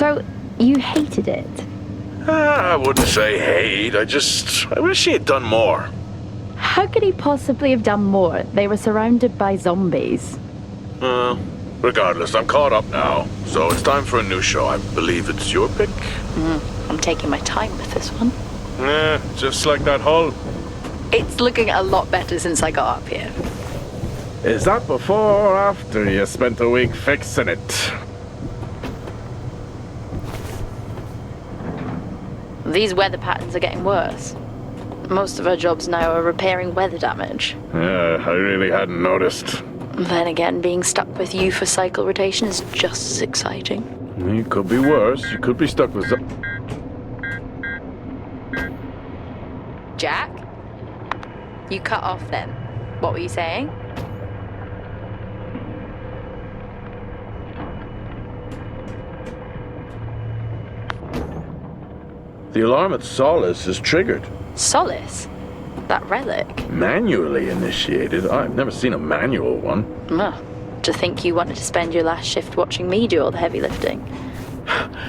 So, you hated it? I wouldn't say hate. I wish he had done more. How could he possibly have done more? They were surrounded by zombies. Regardless, I'm caught up now. So it's time for a new show. I believe it's your pick? I'm taking my time with this one. Just like that hull. It's looking a lot better since I got up here. Is that before or after you spent a week fixing it? These weather patterns are getting worse. Most of our jobs now are repairing weather damage. Yeah, I really hadn't noticed. Then again, being stuck with you for cycle rotation is just as exciting. It could be worse. You could be stuck with... Jack? You cut off then. What were you saying? The alarm at Solis is triggered. Solis? That relic? Manually initiated? I've never seen a manual one. To think you wanted to spend your last shift watching me do all the heavy lifting.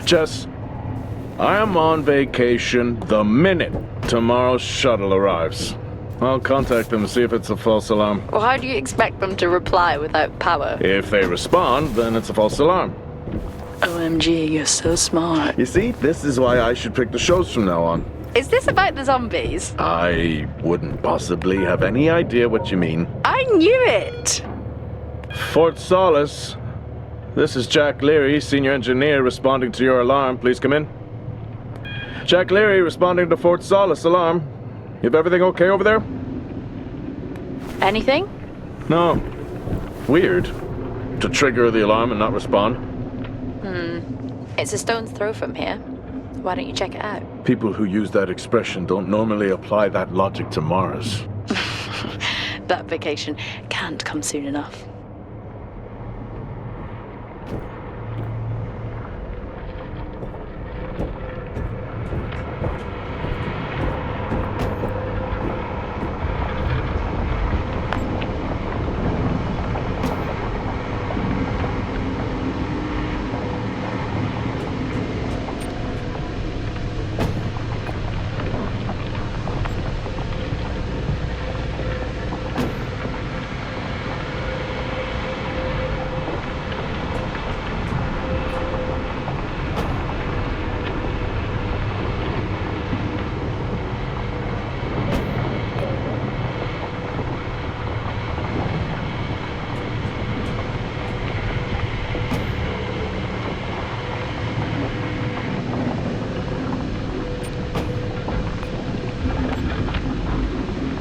Jess, I am on vacation the minute tomorrow's shuttle arrives. I'll contact them and see if it's a false alarm. Well, how do you expect them to reply without power? If they respond, then it's a false alarm. OMG, you're so smart. You see, this is why I should pick the shows from now on. Is this about the zombies? I wouldn't possibly have any idea what you mean. I knew it! Fort Solis. This is Jacka Leary, senior engineer, responding to your alarm. Please come in. Jacka Leary responding to Fort Solis alarm. You have everything okay over there? Anything? No. Weird. To trigger the alarm and not respond. It's a stone's throw from here. Why don't you check it out? People who use that expression don't normally apply that logic to Mars. That vacation can't come soon enough.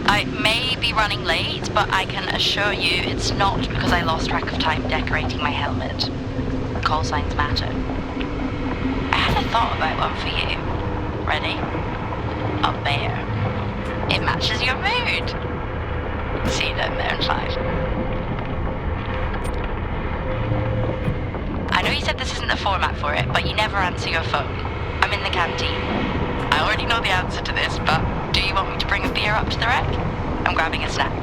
I may be running late, but I can assure you it's not because I lost track of time decorating my helmet. Call signs matter. I had a thought about one for you. Ready? A bear. It matches your mood. See you down there in 5. I know you said this isn't the format for it, but you never answer your phone. I'm in the canteen. I already know the answer to this, but do you want me to bring a beer up to the wreck? I'm grabbing a snack.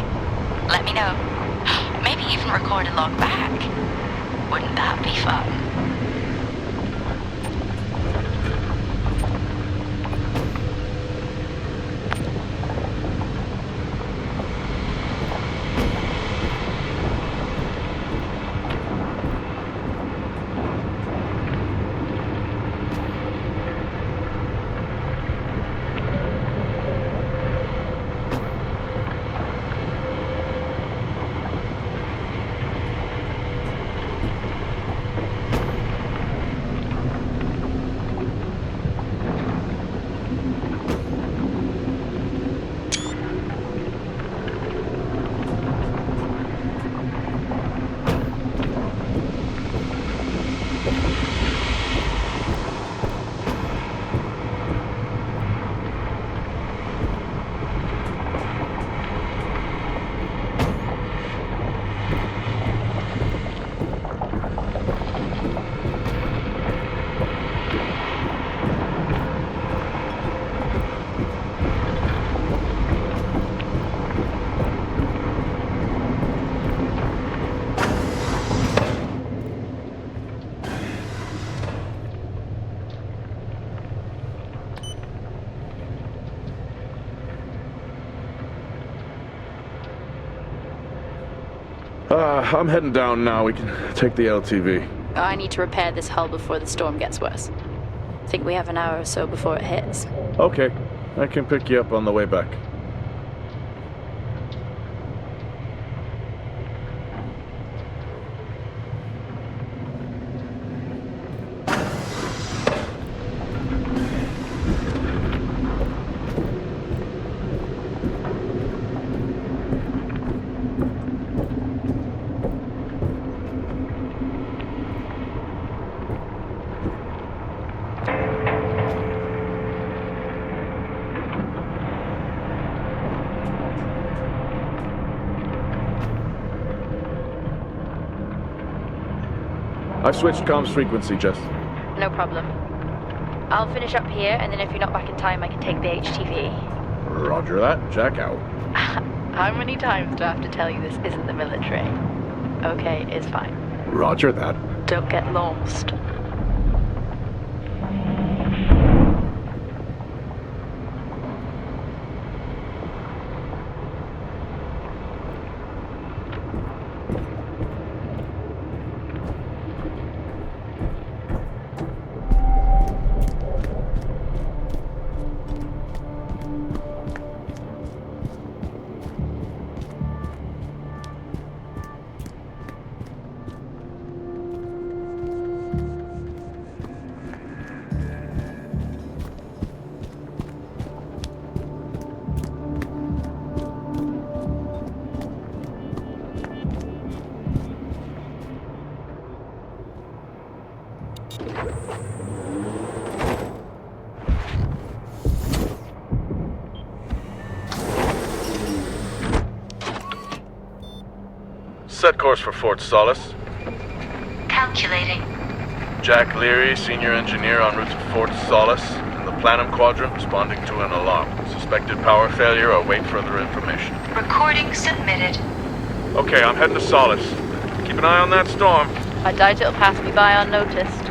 Let me know. Maybe even record a log back. Wouldn't that be fun? I'm heading down now. We can take the LTV. I need to repair this hull before the storm gets worse. Think we have an hour or so before it hits. Okay, I can pick you up on the way back. I've switched comms frequency, Jess. No problem. I'll finish up here, and then if you're not back in time, I can take the HTV. Roger that. Jack out. How many times do I have to tell you this isn't the military? Okay, it's fine. Roger that. Don't get lost. Set course for Fort Solis. Calculating. Jack Leary, senior engineer en route to Fort Solis, in the Planum Quadrant, responding to an alarm. Suspected power failure. Await further information. Recording submitted. Okay, I'm heading to Solis. Keep an eye on that storm. I doubt it'll pass me by unnoticed.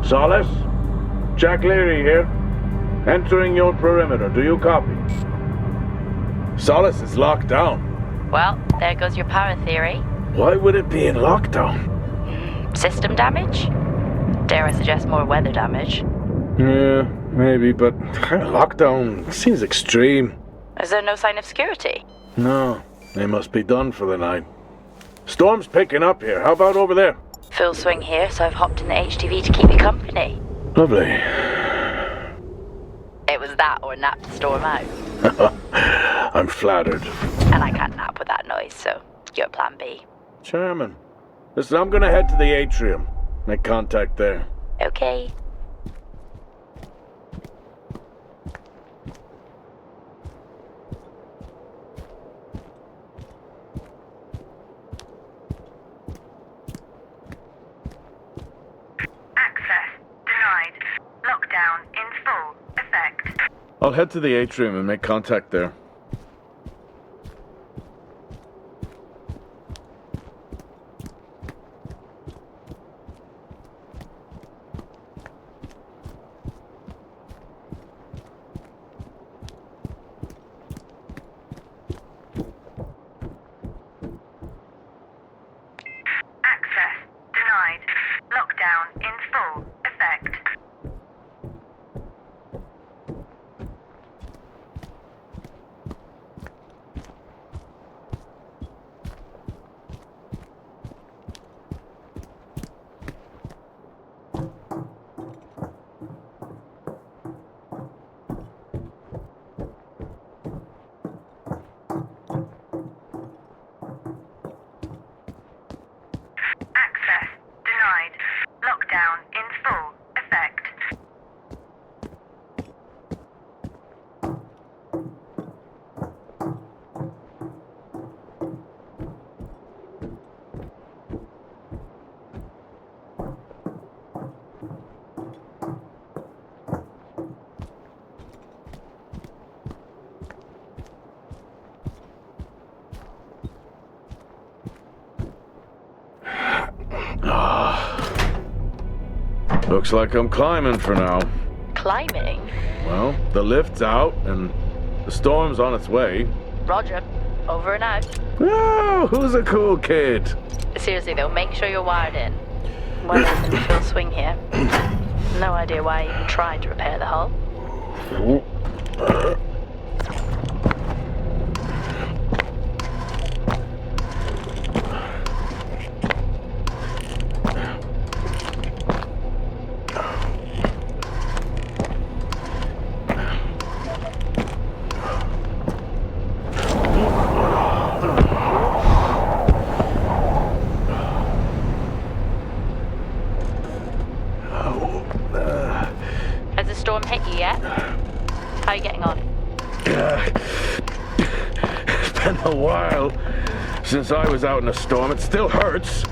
Solis? Jack Leary here. Entering your perimeter. Do you copy? Solis is locked down. Well, there goes your power theory. Why would it be in lockdown? System damage? Dare I suggest more weather damage? Yeah, maybe, but lockdown seems extreme. Is there no sign of security? No, they must be done for the night. Storm's picking up here. How about over there? Full swing here, so I've hopped in the HTV to keep you company. Lovely. It was that or nap the storm out. I'm flattered. And I can't nap with that noise, so you're plan B. Charming. Listen, I'm gonna head to the atrium. Make contact there. Okay. Access denied. Lockdown in full effect. I'll head to the atrium and make contact there. Access denied. Lockdown in full effect. Access denied. Lockdown in full effect. Looks like I'm climbing for now. Climbing? Well, the lift's out and the storm's on its way. Roger. Over and out. Oh, who's a cool kid? Seriously though, make sure you're wired in. Weather's in full swing here. No idea why I even tried to repair the hull. Has the storm hit you yet? How are you getting on? It's been a while since I was out in a storm. It still hurts.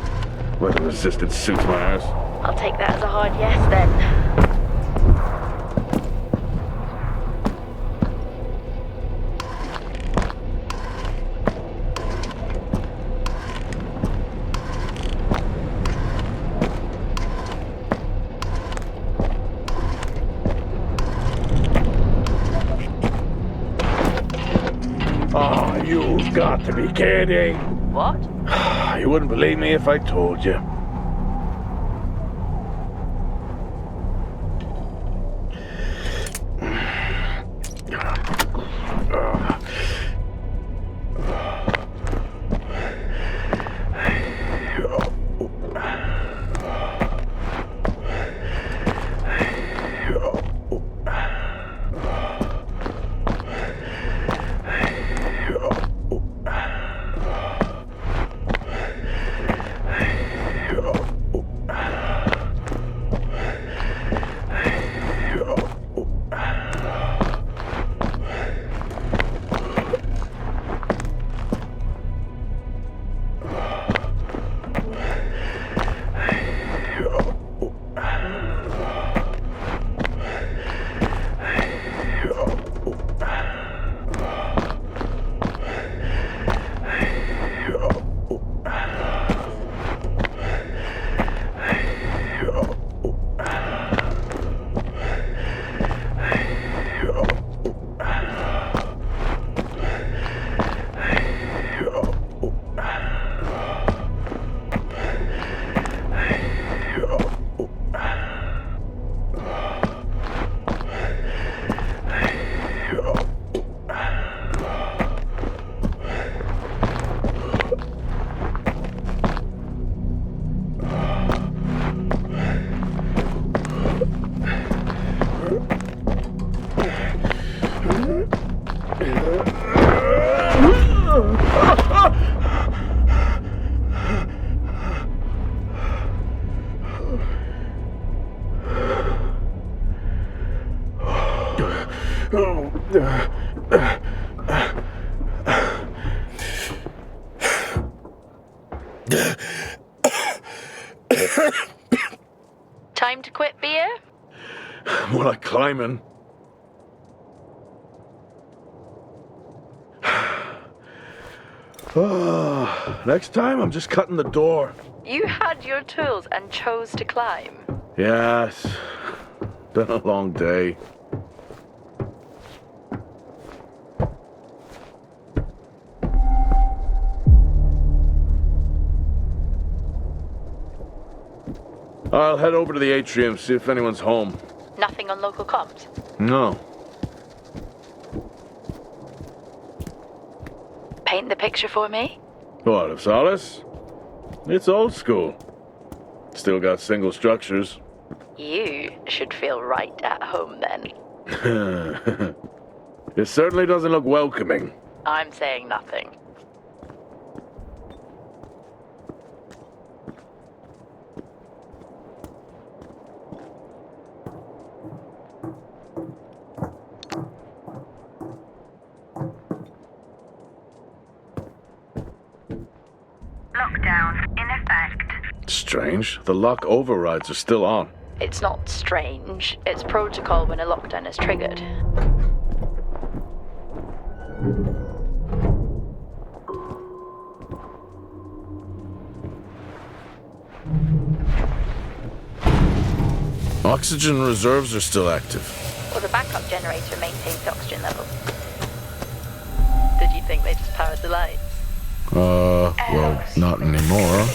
Weather resistant suits my ass. I'll take that as a hard yes then. Oh, you've got to be kidding. What? You wouldn't believe me if I told you. Time to quit beer? More like climbing. Next time, I'm just cutting the door. You had your tools and chose to climb. Yes. Been a long day. I'll head over to the atrium, see if anyone's home. Nothing on local comms? No. Paint the picture for me? What, of Solis? It's old school. Still got single structures. You should feel right at home then. It certainly doesn't look welcoming. I'm saying nothing. Lockdown in effect. Strange. The lock overrides are still on. It's not strange. It's protocol when a lockdown is triggered. Oxygen reserves are still active. Well, the backup generator maintains the oxygen level. Did you think they just powered the lights? Well, not anymore.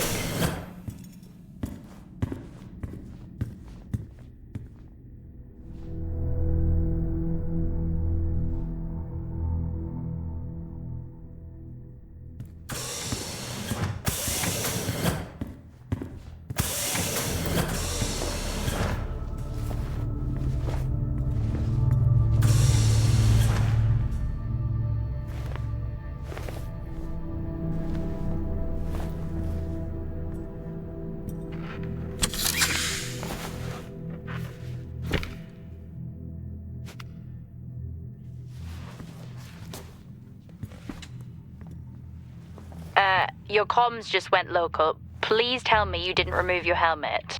Your comms just went local. Please tell me you didn't remove your helmet.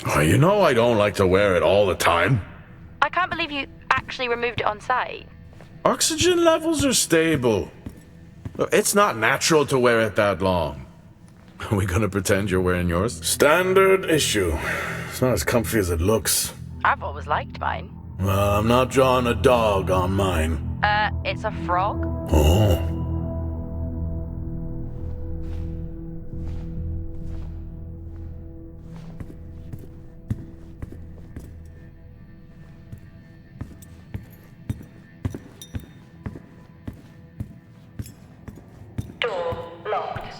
Oh, you know I don't like to wear it all the time. I can't believe you actually removed it on site. Oxygen levels are stable. It's not natural to wear it that long. Are we gonna pretend you're wearing yours? Standard issue. It's not as comfy as it looks. I've always liked mine. Well, I'm not drawing a dog on mine. It's a frog? Oh. Door locked.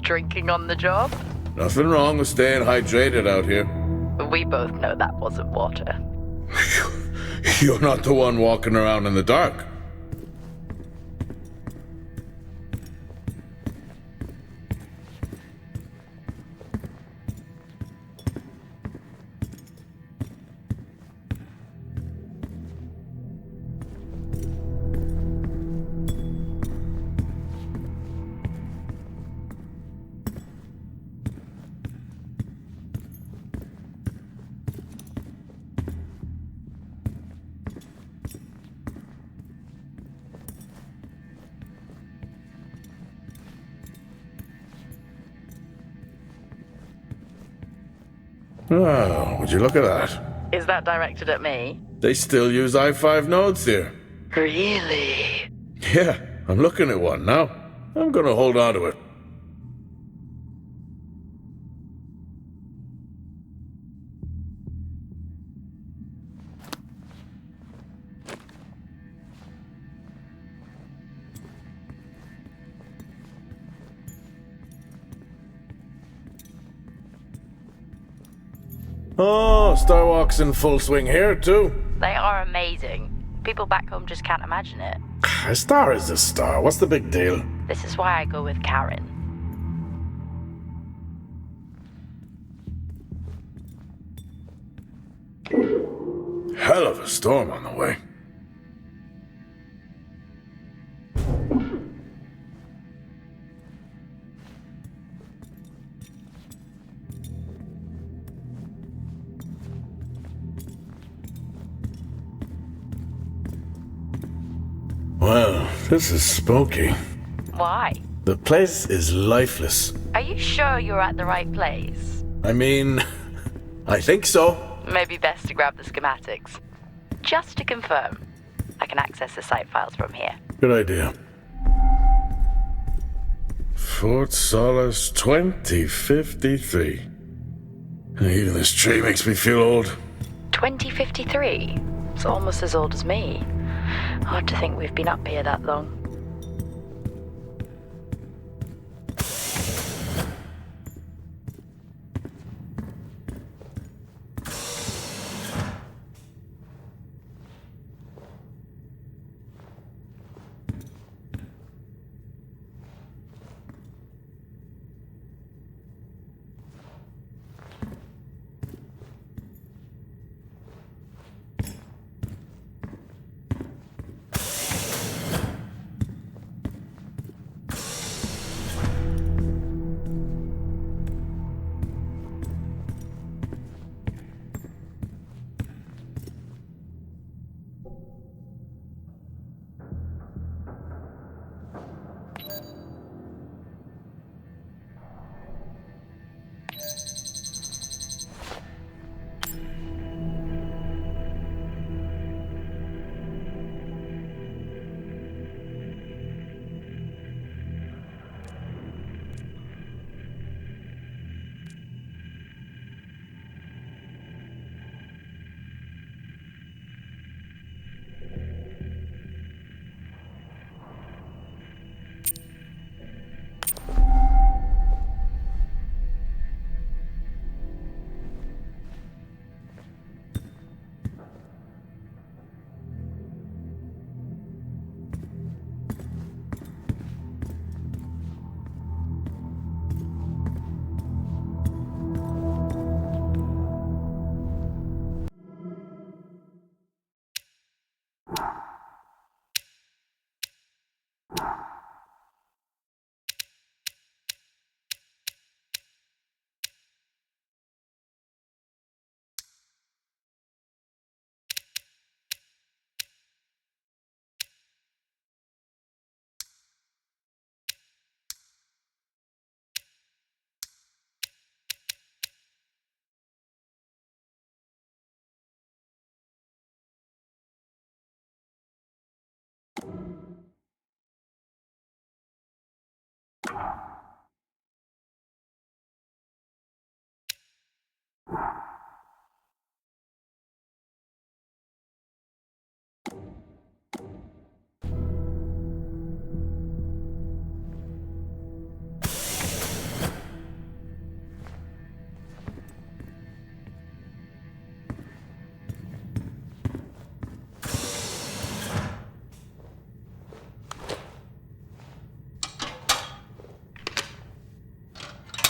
Drinking on the job? Nothing wrong with staying hydrated out here. We both know that wasn't water. You're not the one walking around in the dark. Oh, would you look at that? Is that directed at me? They still use i5 nodes here. Really? Yeah, I'm looking at one now. I'm gonna hold on to it. Oh, Starwalk's in full swing here, too. They are amazing. People back home just can't imagine it. A star is a star. What's the big deal? This is why I go with Karen. Hell of a storm on the way. Well, this is spooky. Why? The place is lifeless. Are you sure you're at the right place? I mean, I think so. Maybe best to grab the schematics. Just to confirm, I can access the site files from here. Good idea. Fort Solis 2053. Even this tree makes me feel old. 2053? It's almost as old as me. Hard to think we've been up here that long.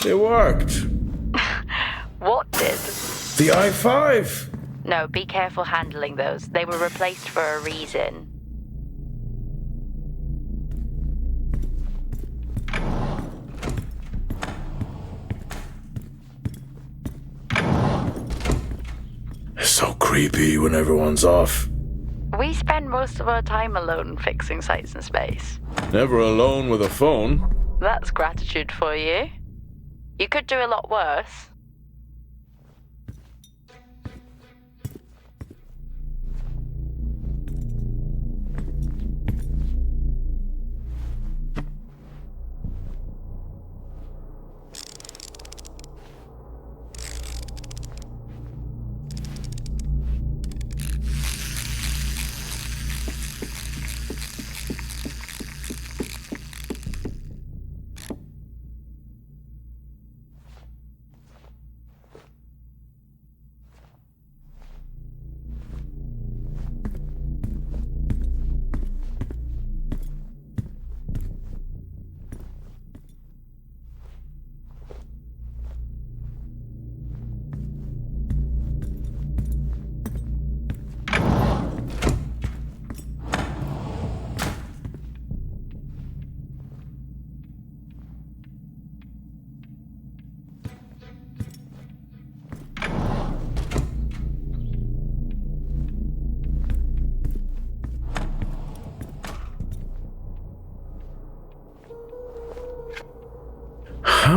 It worked. What did? The i5. No, be careful handling those. They were replaced for a reason. It's so creepy when everyone's off. We spend most of our time alone fixing sites in space. Never alone with a phone. That's gratitude for you. You could do a lot worse.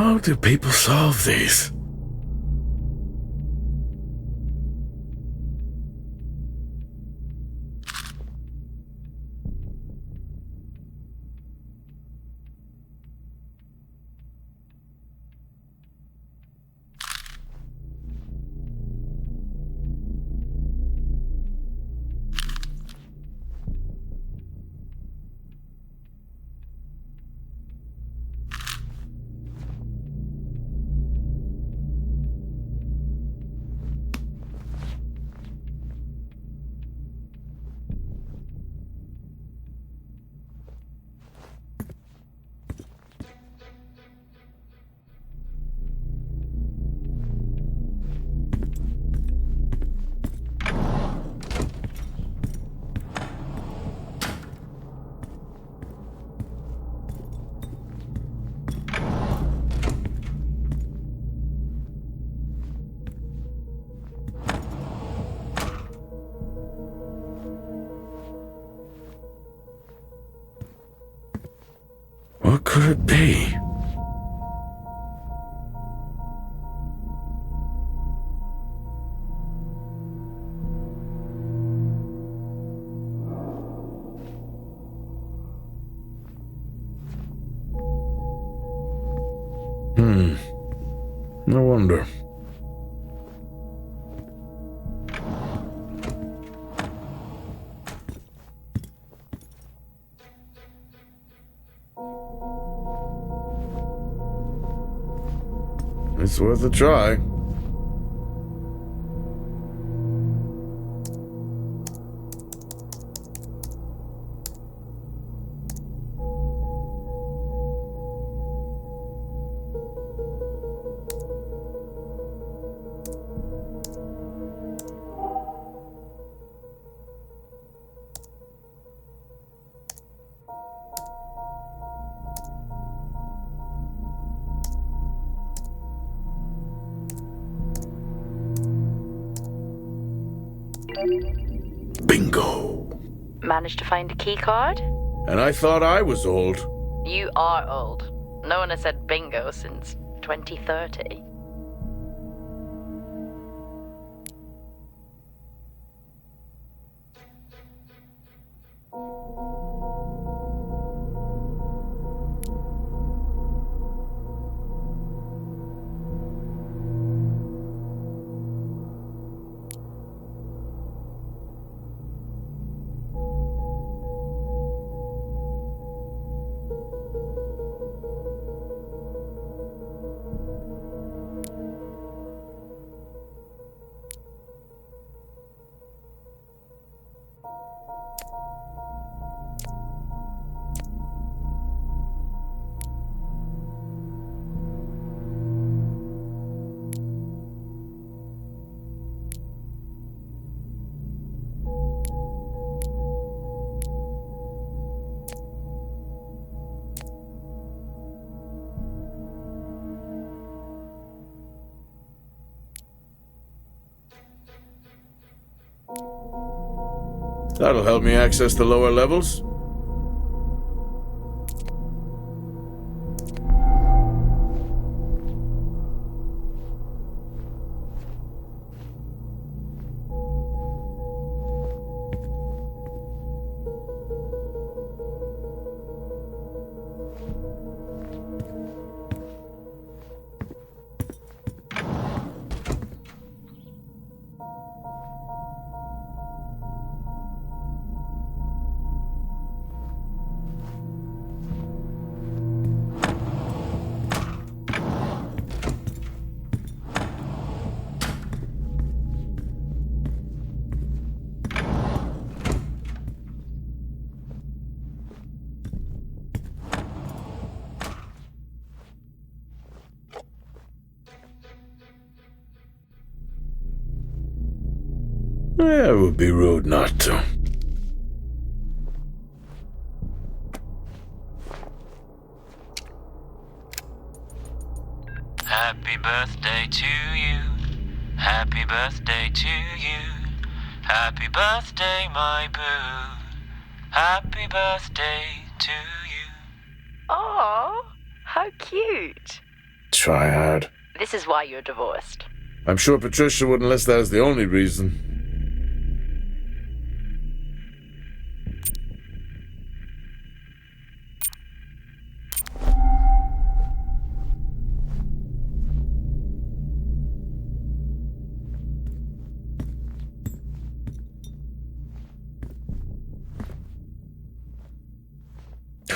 How do people solve these? What could it be? No wonder. It's worth a try. Bingo. Managed to find a key card? And I thought I was old. You are old. No one has said bingo since 2030. That'll help me access the lower levels. Yeah, it would be rude not to. Happy birthday to you. Happy birthday to you. Happy birthday, my boo. Happy birthday to you. Oh, how cute. try hard. This is why you're divorced. I'm sure Patricia wouldn't list that as the only reason.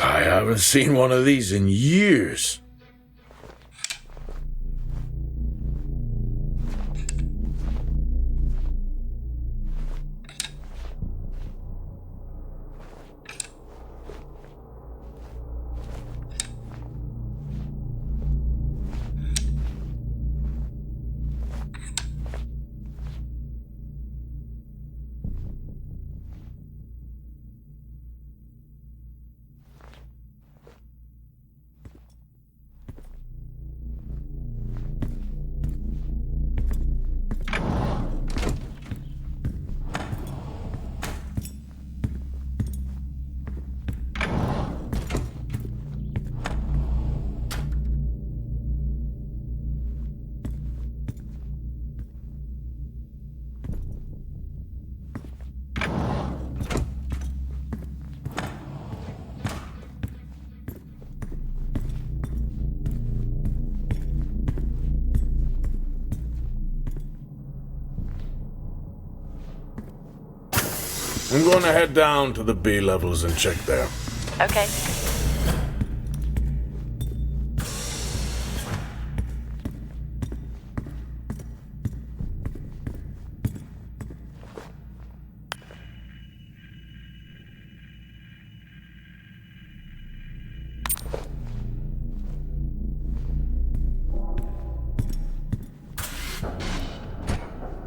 I haven't seen one of these in years. I'm going to head down to the B levels and check there. Okay.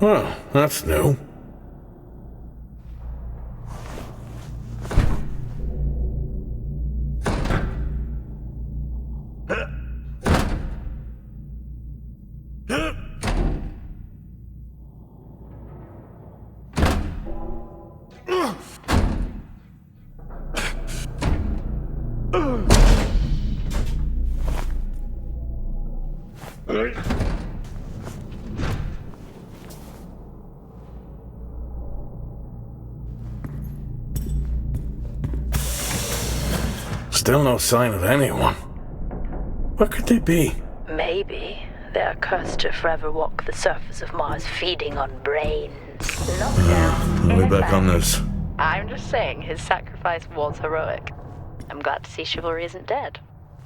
Well, that's new. Still no sign of anyone. Where could they be? Maybe they're cursed to forever walk the surface of Mars feeding on brains. I'll be back on this. I'm just saying his sacrifice was heroic. I'm glad to see chivalry isn't dead.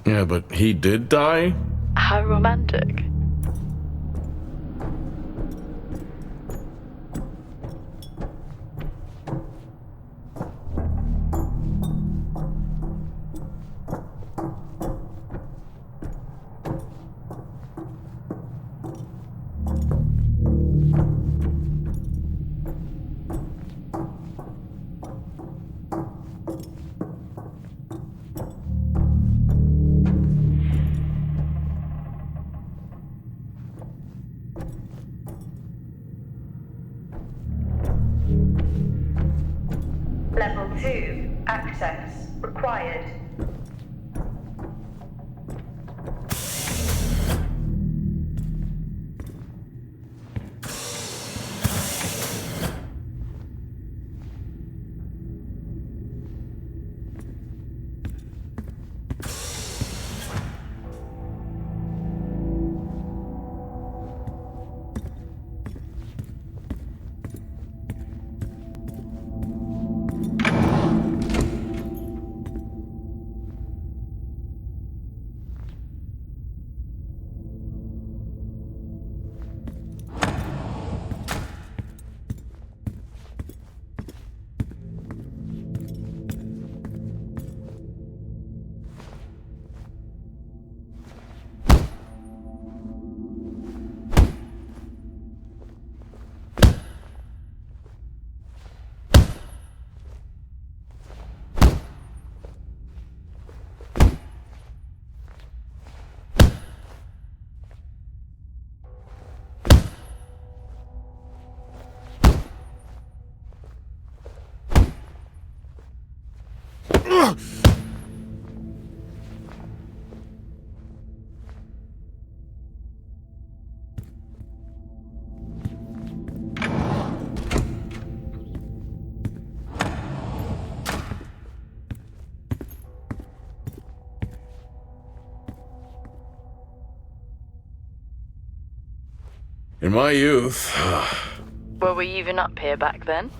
Yeah, but he did die? How romantic. Level 2. Access required. In my youth... Were we even up here back then?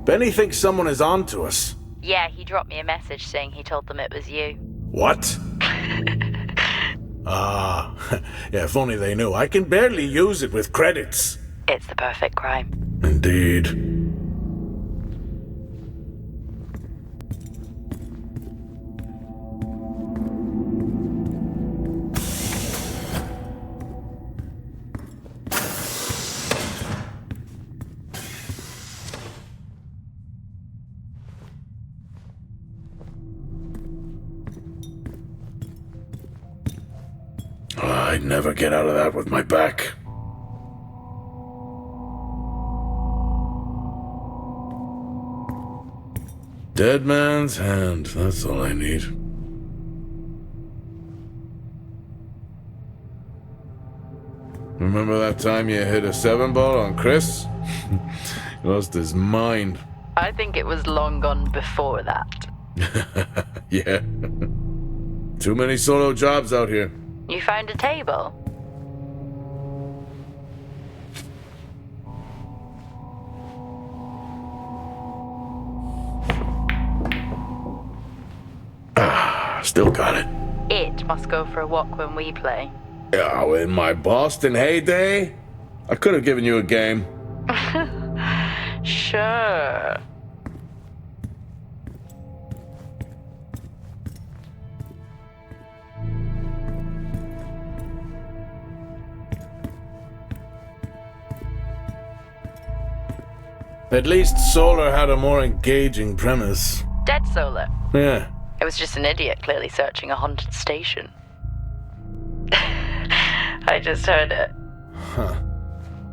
Benny thinks someone is on to us. Yeah, he dropped me a message saying he told them it was you. What? Ah, yeah, if only they knew. I can barely use it with credits. It's the perfect crime. Indeed. I'd never get out of that with my back. Dead man's hand, that's all I need. Remember that time you hit a 7-ball on Chris? He lost his mind. I think it was long gone before that. Yeah. Too many solo jobs out here. You found a table? Still got it. It must go for a walk when we play. Oh, in my Boston heyday, I could have given you a game. Sure. At least Solar had a more engaging premise. Dead Solar. Yeah. It was just an idiot clearly searching a haunted station. I just heard it. Huh.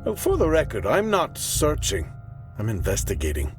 Well, for the record, I'm not searching. I'm investigating.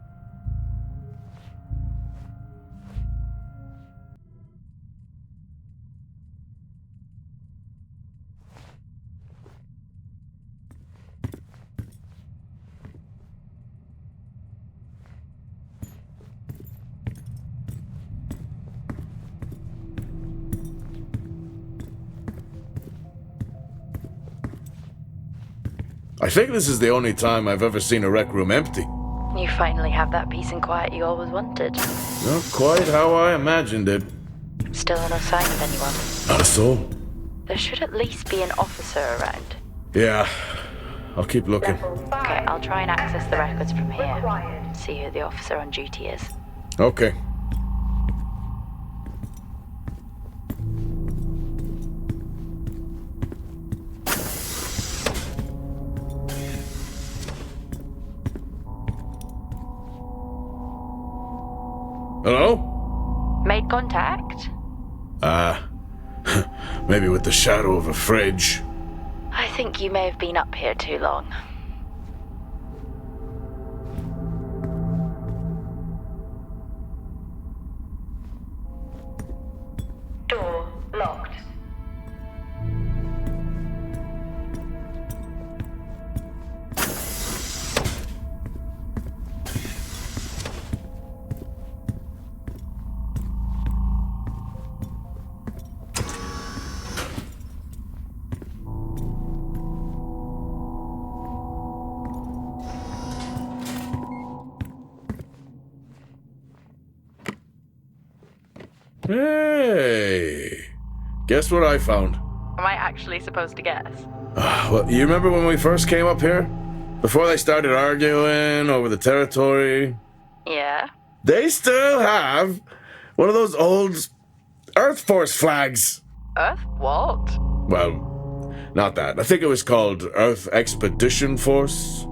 I think this is the only time I've ever seen a rec room empty. You finally have that peace and quiet you always wanted. Not quite how I imagined it. Still no sign of anyone. Not a soul. There should at least be an officer around. Yeah, I'll keep looking. Level 5. Okay, I'll try and access the records from here. Required. See who the officer on duty is. Okay. Hello? Made contact? Maybe with the shadow of a fridge. I think you may have been up here too long. Door locked. Hey! Guess what I found? Am I actually supposed to guess? Well, you remember when we first came up here? Before they started arguing over the territory? Yeah? They still have one of those old Earth Force flags. Earth what? Well, not that. I think it was called Earth Expedition Force.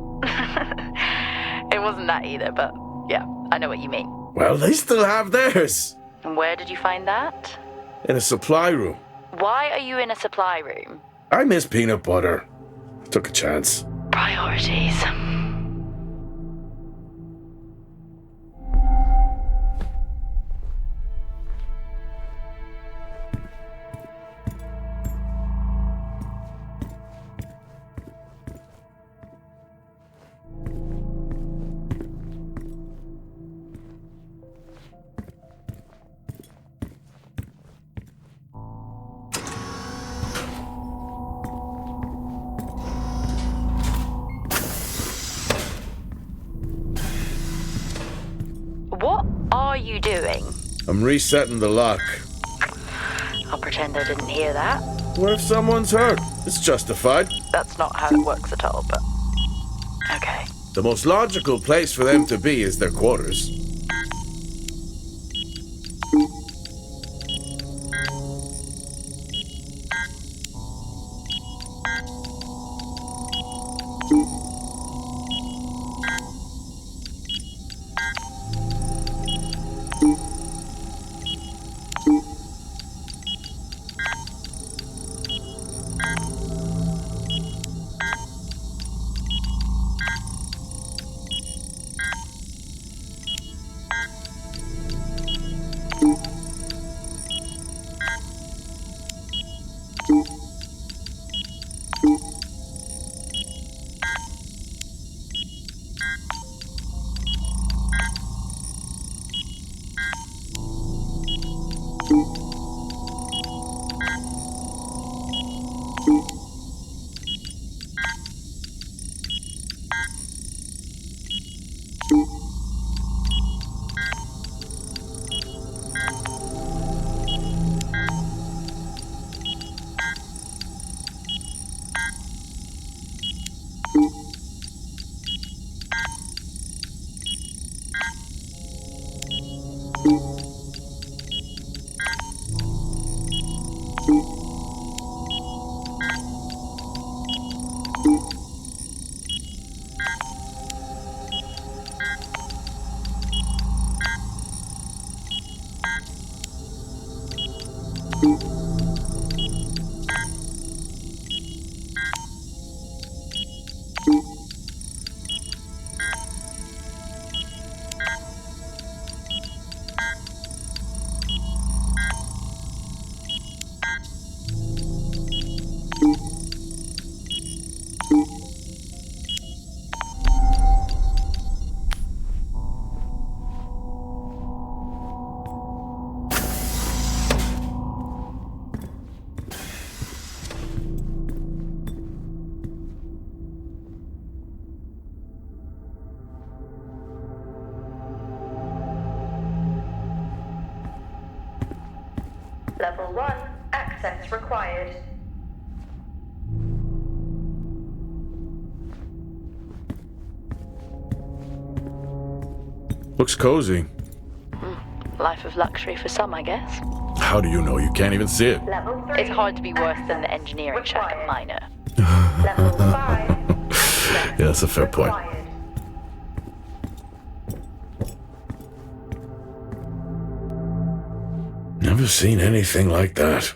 It wasn't that either, but Yeah, I know what you mean. Well, they still have theirs. And where did you find that? In a supply room. Why are you in a supply room? I miss peanut butter. Took a chance. Priorities. What are you doing? I'm resetting the lock. I'll pretend I didn't hear that. What if someone's hurt? It's justified. That's not how it works at all, but... Okay. The most logical place for them to be is their quarters. Level 1, access required. Looks cozy. Life of luxury for some, I guess. How do you know? You can't even see it. Level 3. It's hard to be worse than the engineering shack at Minor. Level 5. Yeah, that's a fair point. Required. Never seen anything like that.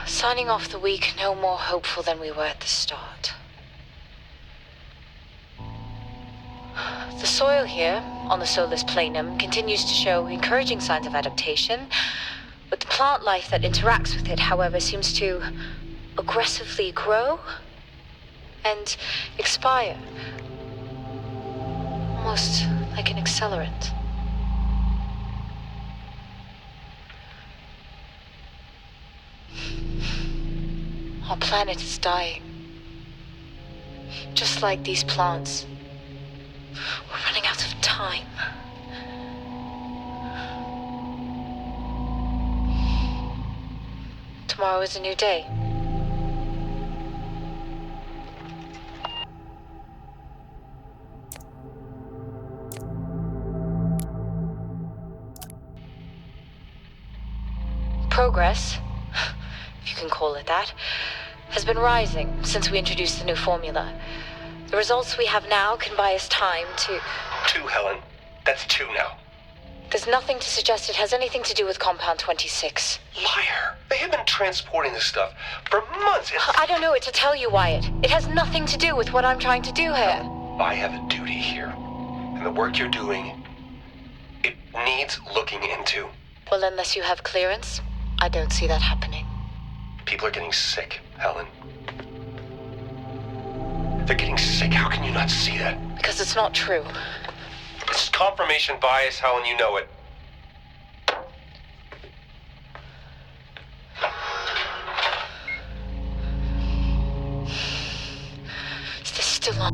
Signing off the week no more hopeful than we were at the start. The soil here, on the Solis Planum, continues to show encouraging signs of adaptation, but the plant life that interacts with it, however, seems to aggressively grow and expire. Almost like an accelerant. Our planet is dying. Just like these plants. We're running out of time. Tomorrow is a new day. Progress, if you can call it that, has been rising since we introduced the new formula. The results we have now can buy us time to... 2, Helen. That's 2 now. There's nothing to suggest it has anything to do with Compound 26. Liar. They have been transporting this stuff for months. I don't know what to tell you, Wyatt. It has nothing to do with what I'm trying to do here. I have a duty here. And the work you're doing, it needs looking into. Well, unless you have clearance, I don't see that happening. People are getting sick, Helen. They're getting sick. How can you not see that? Because it's not true. It's confirmation bias, Helen. You know it. Is this still on?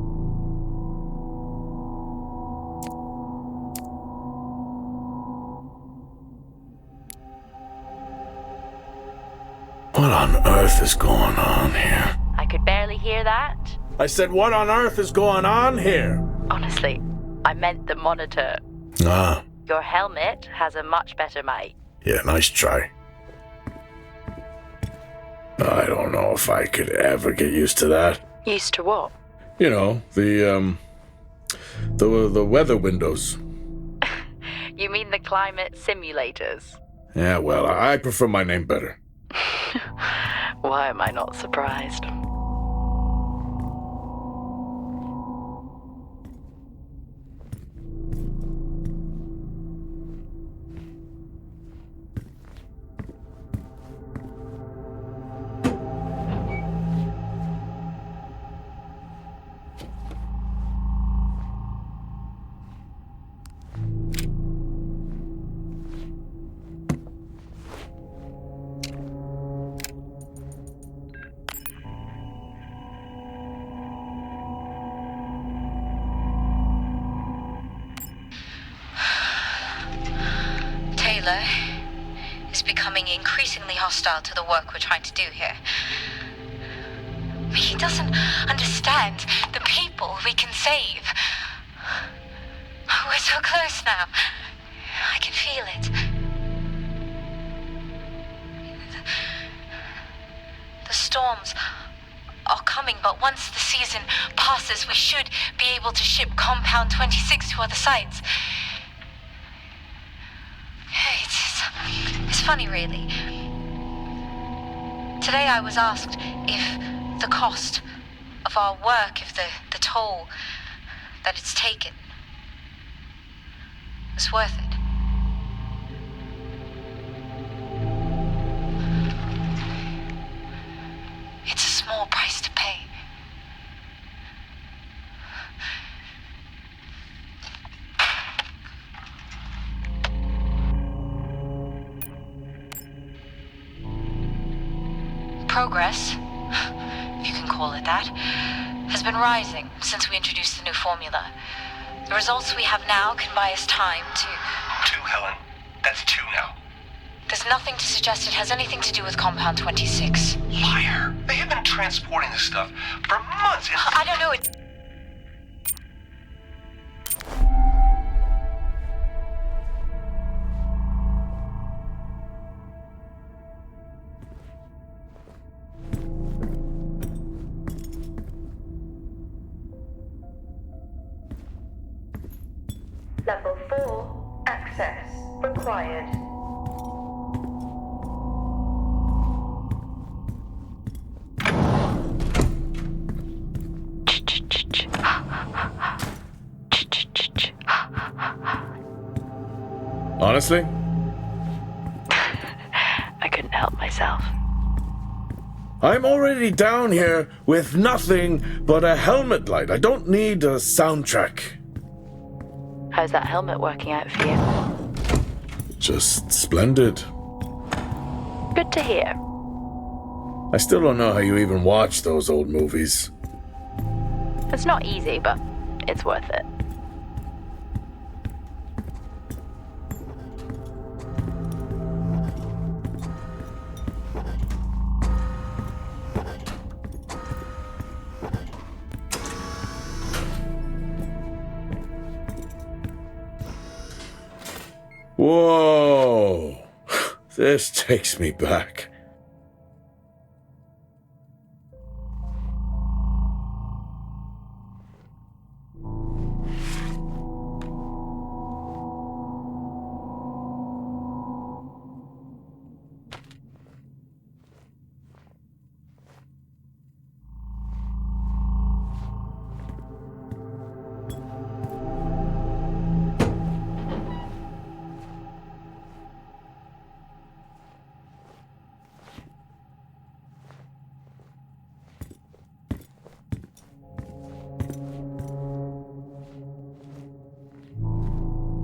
What on earth is going on here? I could barely hear that. I said, what on earth is going on here? Honestly, I meant the monitor. Ah, Your helmet has a much better mic. yeah, nice try. I don't know if I could ever get used to that. Used to what? You know, the weather windows. You mean the climate simulators? Yeah, well, I prefer my name better. Why am I not surprised? Is becoming increasingly hostile to the work we're trying to do here. He doesn't understand the people we can save. We're so close now. I can feel it. The storms are coming, but once the season passes, we should be able to ship Compound 26 to other sites. It's funny, really. Today I was asked if the cost of our work, if the toll that it's taken was worth it. It's a small price to pay. Progress, if you can call it that, has been rising since we introduced the new formula. The results we have now can buy us time to... 2, Helen. That's 2 now. There's nothing to suggest it has anything to do with Compound 26. Liar. They have been transporting this stuff for months. I don't know, it... Level 4, access required. Honestly? I couldn't help myself. I'm already down here with nothing but a helmet light. I don't need a soundtrack. How's that helmet working out for you? Just splendid. Good to hear. I still don't know how you even watch those old movies. It's not easy, but it's worth it. Whoa! This takes me back.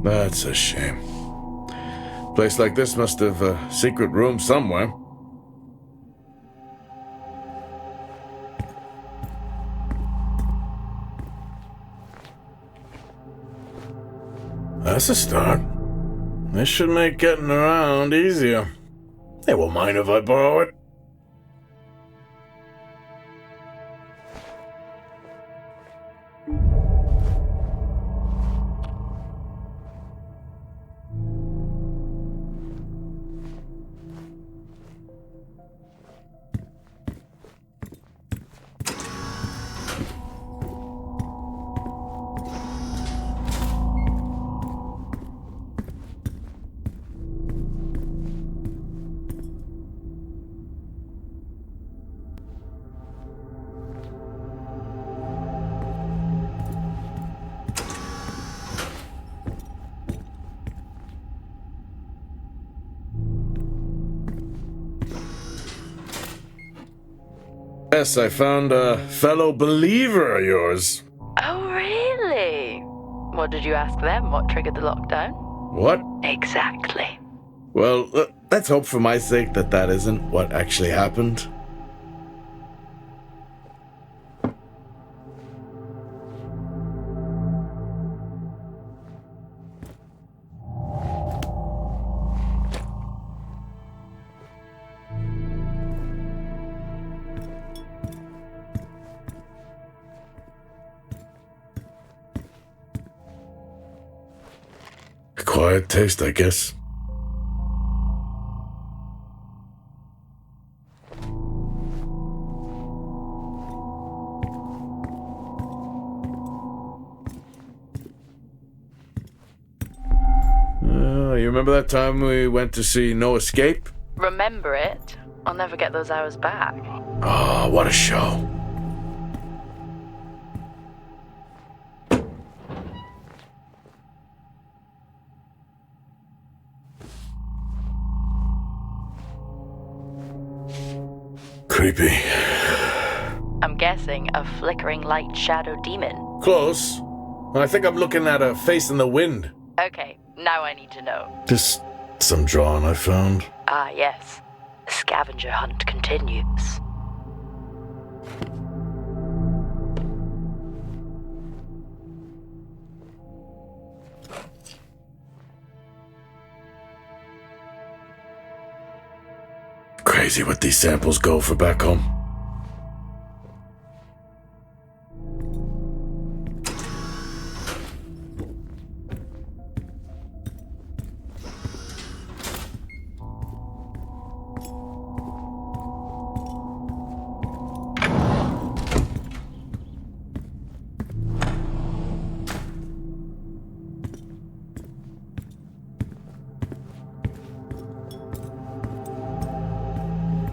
That's a shame. Place like this must have a secret room somewhere. That's a start. This should make getting around easier. They won't mind if I borrow it. Yes, I found a fellow believer of yours. Oh, really? What did you ask them? What triggered the lockdown? What? Exactly. Well, let's hope for my sake that that isn't what actually happened. Quiet taste, I guess. You remember that time we went to see No Escape? Remember it? I'll never get those hours back. Oh, what a show. Creepy. I'm guessing a flickering light shadow demon. Close. I think I'm looking at a face in the wind. Okay, now I need to know. Just some drawing I found. Ah, yes. The scavenger hunt continues. Crazy what these samples go for back home.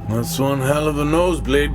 That's one hell of a nosebleed.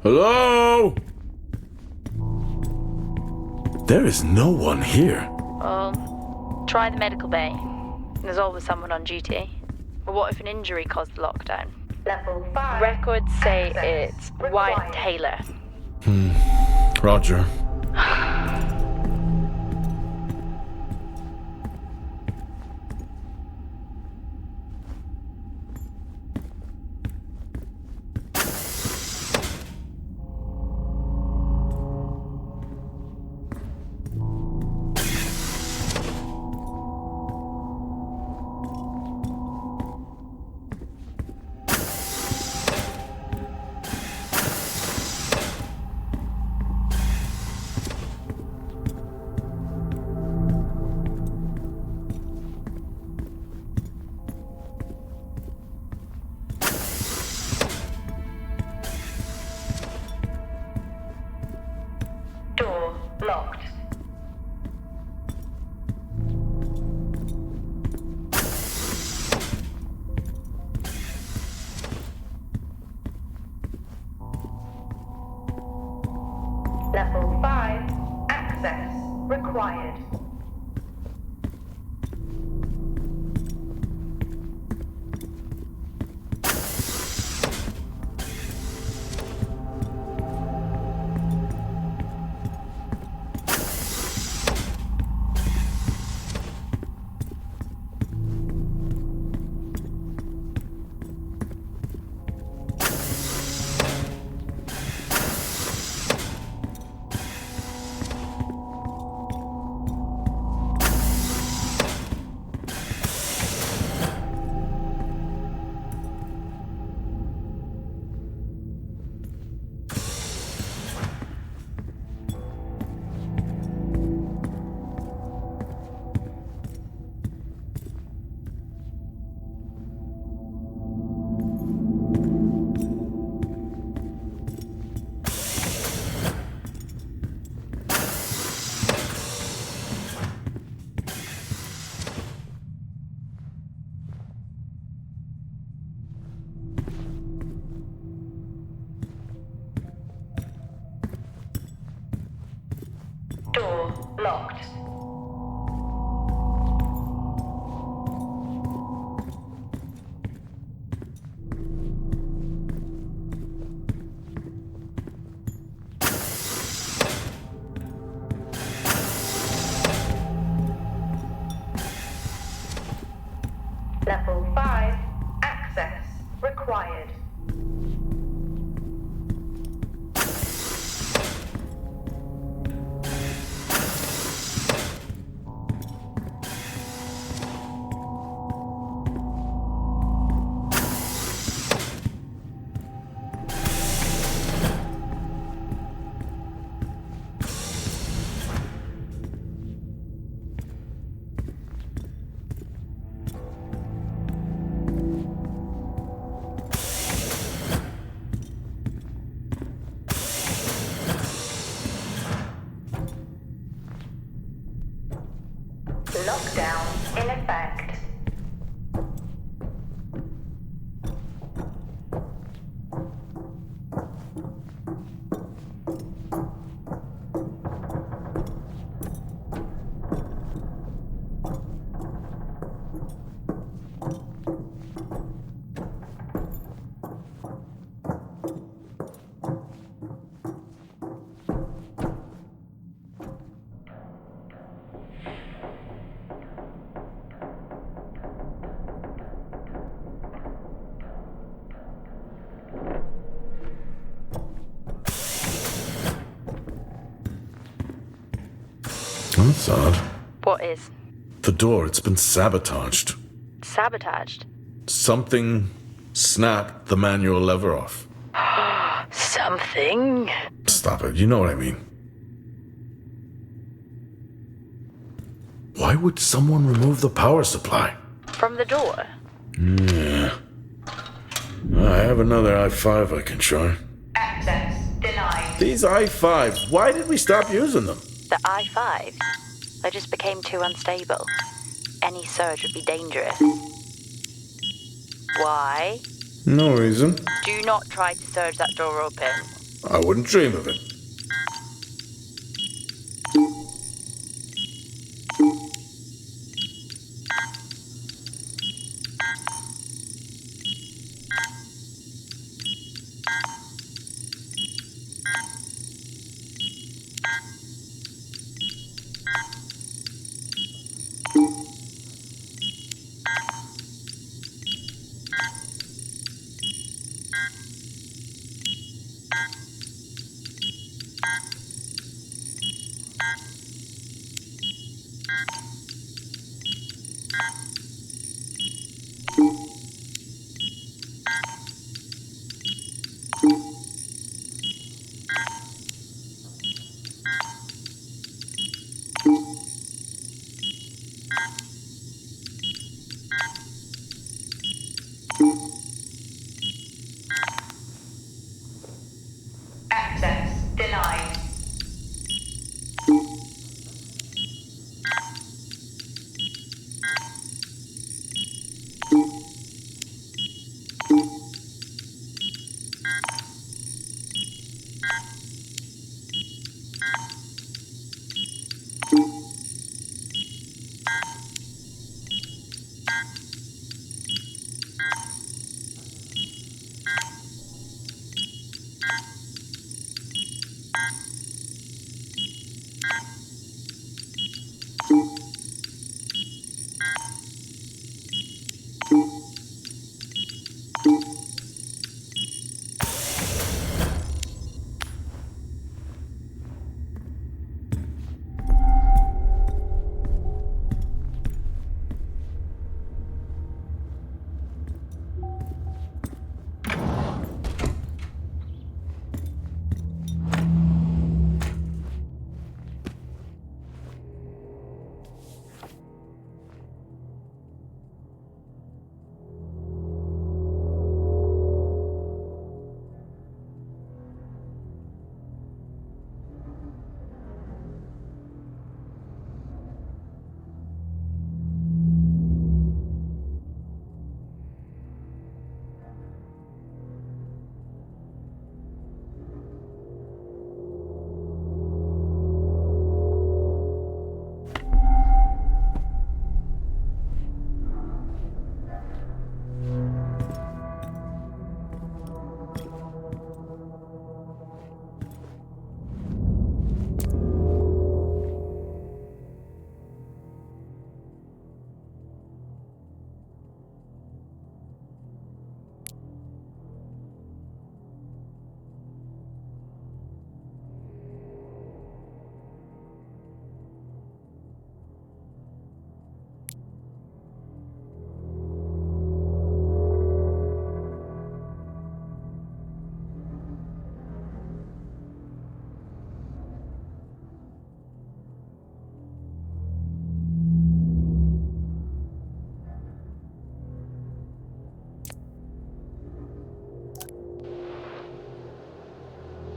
Hello? There is no one here. Well, try the medical bay. There's always someone on duty. But what if an injury caused the lockdown? Level 5. Records say Access it's required. Wyatt Taylor. Roger. Door locked. Level 5. Access required. Door locked. Level 5. Access required. Lockdown in effect. That's odd. What is? The door, it's been sabotaged. Sabotaged? Something snapped the manual lever off. Something? Stop it, you know what I mean. Why would someone remove the power supply? From the door? Yeah. I have another i5 I can try. Access denied. These i5s, why did we stop using them? The I-5? They just became too unstable. Any surge would be dangerous. Why? No reason. Do not try to surge that door open, I wouldn't dream of it. Access denied.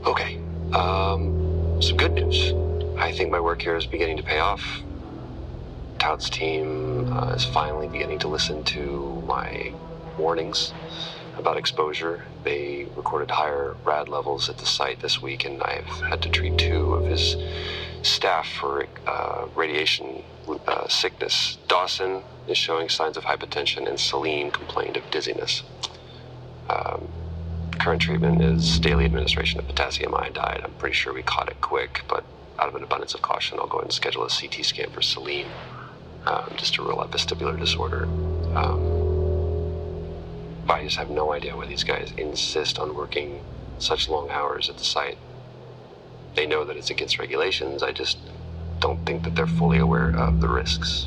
Okay, some good news. I think my work here is beginning to pay off. Todd's team is finally beginning to listen to my warnings about exposure. They recorded higher rad levels at the site this week, and I've had to treat 2 of his staff for radiation sickness. Dawson is showing signs of hypotension, and Celine complained of dizziness. Current treatment is daily administration of potassium iodide. I'm pretty sure we caught it quick, but out of an abundance of caution, I'll go ahead and schedule a CT scan for Celine, just to rule out vestibular disorder. But I just have no idea why these guys insist on working such long hours at the site. They know that it's against regulations. I just don't think that they're fully aware of the risks.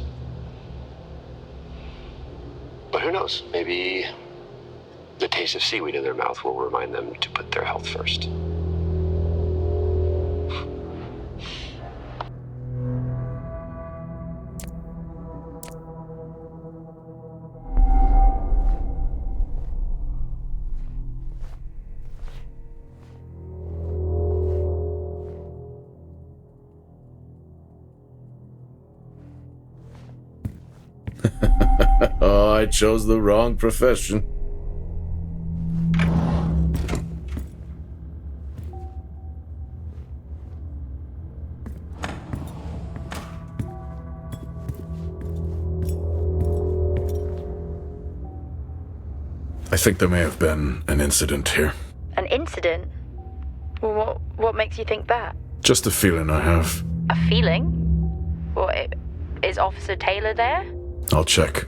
But who knows? Maybe the taste of seaweed in their mouth will remind them to put their health first. Oh, I chose the wrong profession. I think there may have been an incident here. An incident? Well, what makes you think that? Just a feeling I have. A feeling? What, is Officer Taylor there? I'll check.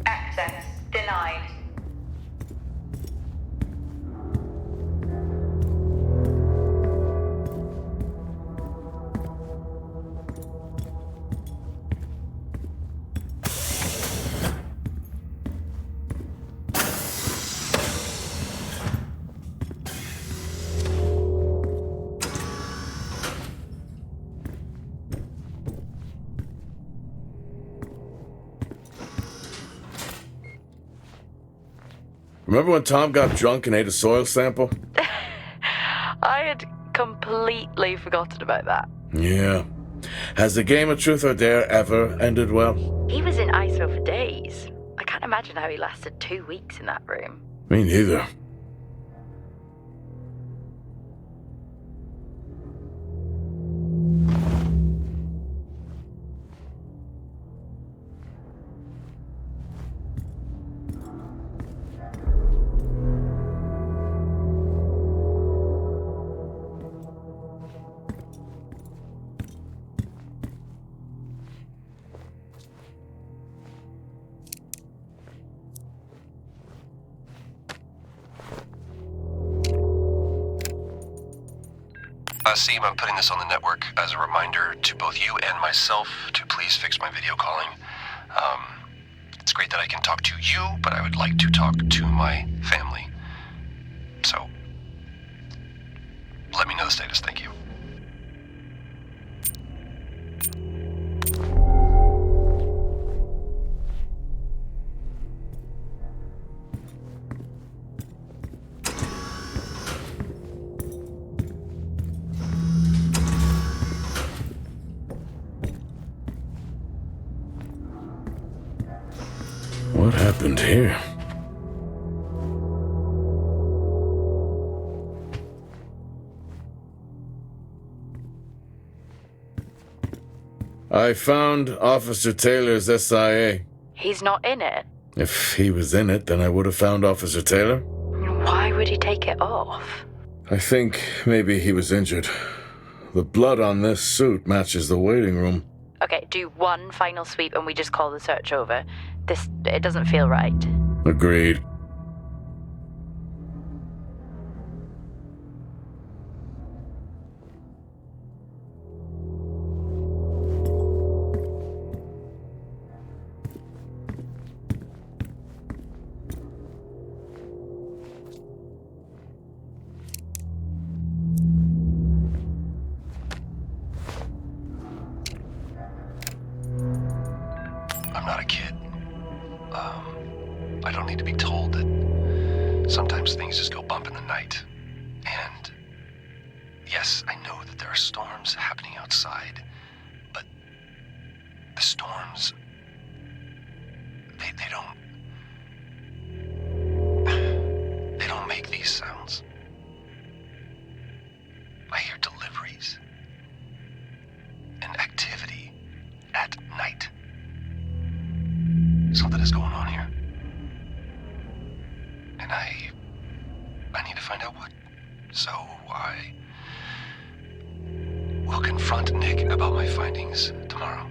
Access denied. Remember when Tom got drunk and ate a soil sample? I had completely forgotten about that. Yeah. Has the game of truth or dare ever ended well? He was in ISO for days. I can't imagine how he lasted 2 weeks in that room. Me neither. Seem I'm putting this on the network as a reminder to both you and myself to please fix my video calling. It's great that I can talk to you, but I would like to talk to my family. So, let me know the status. Thank you. What happened here? I found Officer Taylor's SIA. He's not in it. If he was in it, then I would have found Officer Taylor. Why would he take it off? I think maybe he was injured. The blood on this suit matches the waiting room. Okay, do one final sweep and we just call the search over. It doesn't feel right. Agreed. I'm not a kid. I don't need to be told that sometimes things just go bump in the night. And yes, I know that there are storms happening outside, but the storms, they don't make these sounds. I hear deliveries and activity at night. Something is going on here. And I need to find out what. So I will confront Nick about my findings tomorrow.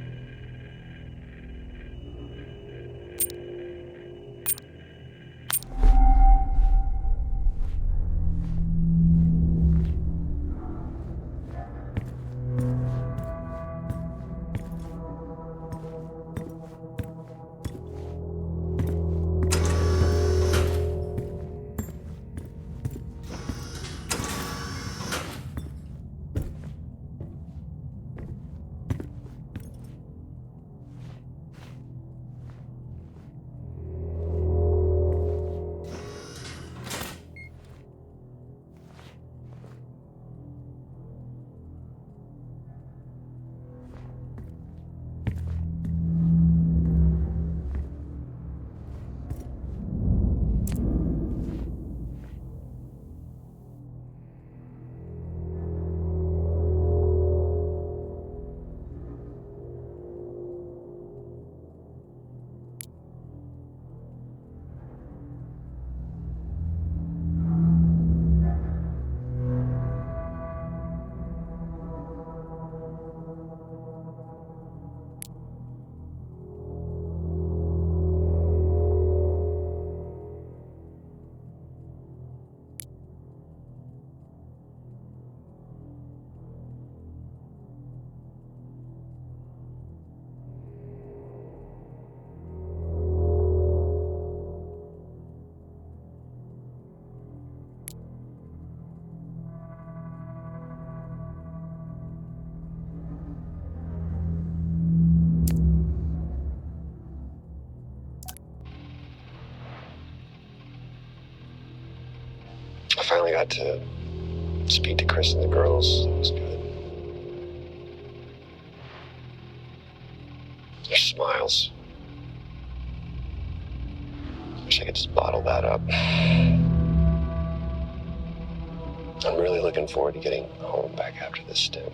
got to speak to Chris and the girls. It was good. Their smiles. Wish I could just bottle that up. I'm really looking forward to getting home back after this stint.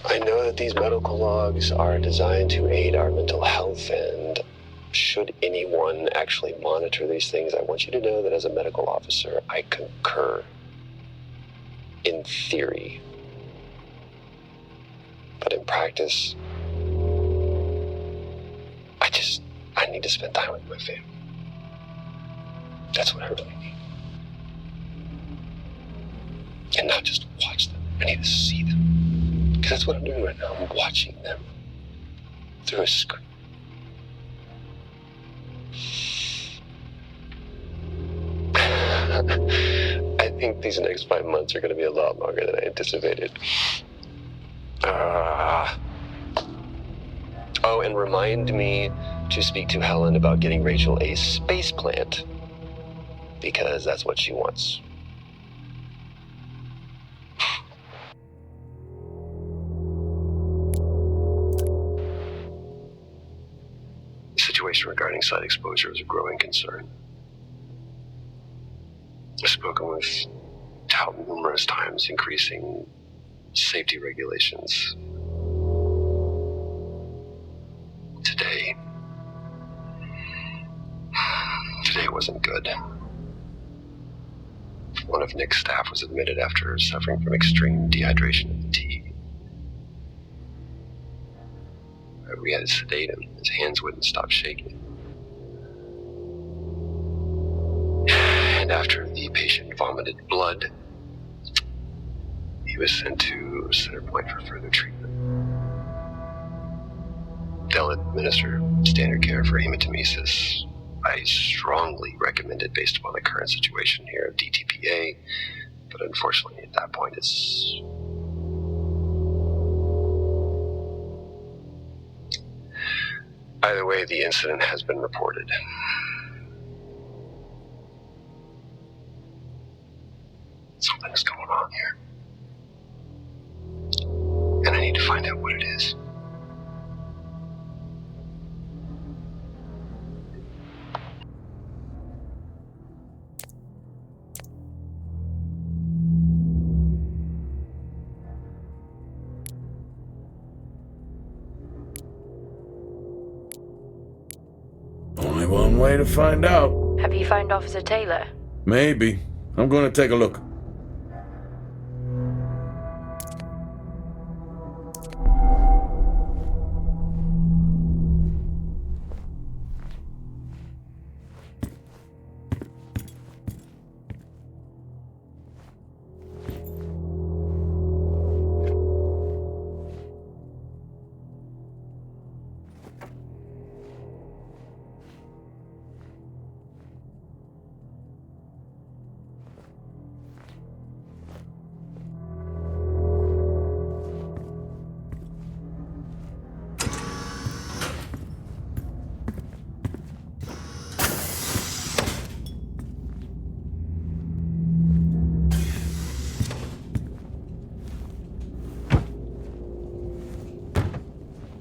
I know that these medical logs are designed to aid our mental health, and should anyone actually monitor these things, I want you to know that as a medical officer, I concur. In theory. But in practice, I need to spend time with my family. That's what I really need. And not just watch them. I need to see them. Because that's what I'm doing right now. I'm watching them through a screen. I think these next 5 months are going to be a lot longer than I anticipated. Oh, and remind me to speak to Helen about getting Rachel a space plant, because that's what she wants. The situation regarding site exposure is a growing concern. I've spoken with Tout numerous times, increasing safety regulations. Today wasn't good. One of Nick's staff was admitted after suffering from extreme dehydration and fatigue. We had to sedate him. His hands wouldn't stop shaking. And after the patient vomited blood, he was sent to Center Point for further treatment. They'll administer standard care for hematemesis. I strongly recommend it based upon the current situation here of DTPA, but unfortunately at that point it's... Either way, the incident has been reported. Something is going on here. And I need to find out what it is. Only one way to find out. Have you found Officer Taylor? Maybe. I'm going to take a look.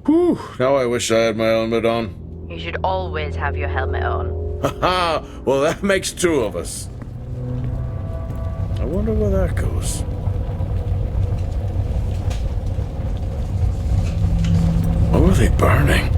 Whew, now I wish I had my helmet on. You should always have your helmet on. Haha, well that makes two of us. I wonder where that goes. What were they burning?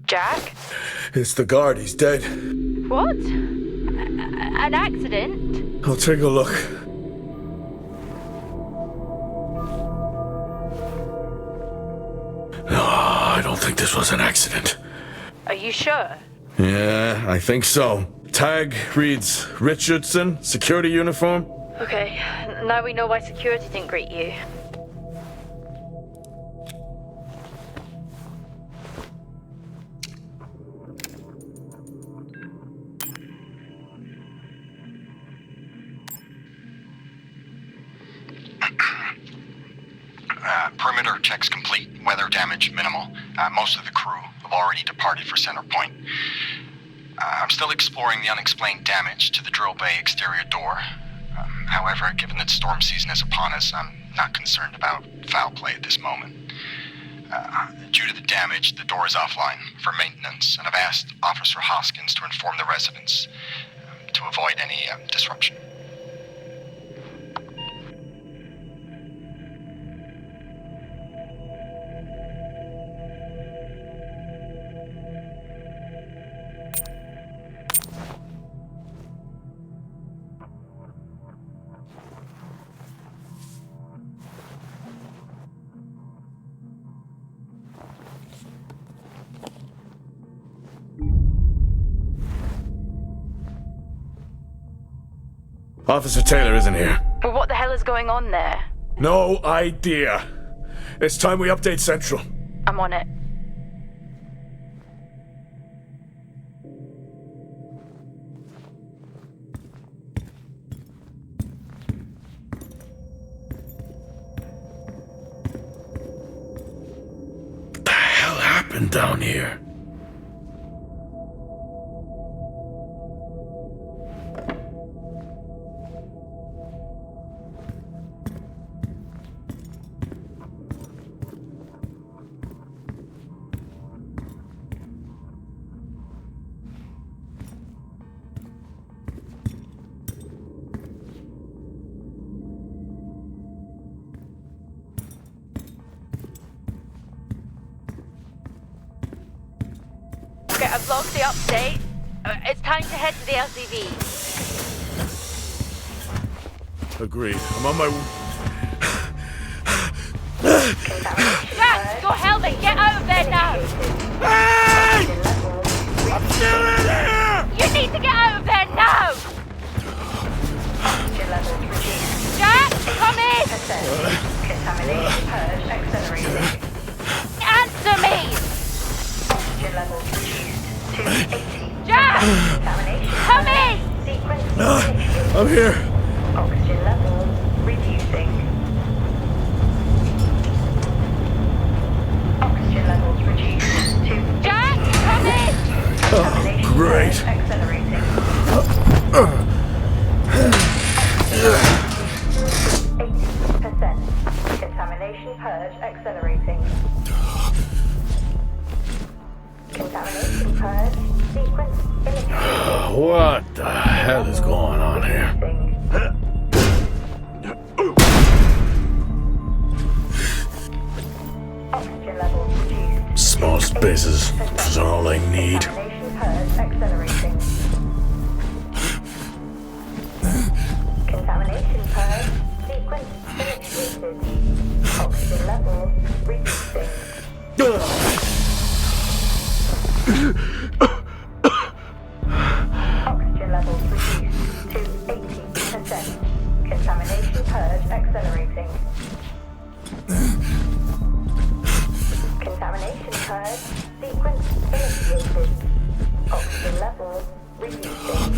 Jack? It's the guard. He's dead. What? An accident? I'll take a look. No, I don't think this was an accident. Are you sure? Yeah, I think so. Tag reads Richardson, security uniform. Okay, now we know why security didn't greet you. Perimeter checks complete. Weather damage minimal. Most of the crew have already departed for Center Point. I'm still exploring the unexplained damage to the drill bay exterior door. However, given that storm season is upon us, I'm not concerned about foul play at this moment. Due to the damage, the door is offline for maintenance, and I've asked Officer Hoskins to inform the residents to avoid any disruption. Officer Taylor isn't here. But what the hell is going on there? No idea. It's time we update Central. I'm on it. What the hell happened down here? Okay, I've logged the update. It's time to head to the LCV. Agreed. I'm on my... Jack, your helmet! Get out of there now! Hey! I'm still in here! You need to get out of there now! Jack, come in! Contamination purge accelerating. Answer me! Oxygen levels reduced to 80. Jack! Contamination Come in! sequence I'm here. Oxygen levels reducing. Oxygen levels reduced to Jack, come in! contamination great. purge accelerating. 80%. Contamination purge accelerating. Contamination purge sequence initiated. What the hell is going on here? Oxygen levels reduced. Small spaces is all I need. Contamination purge accelerating. Contamination purge sequence initiated. Oxygen levels reducing. Oxygen levels reduced to 80%. Contamination purge accelerating. Contamination purge sequence initiated. Oxygen levels reducing.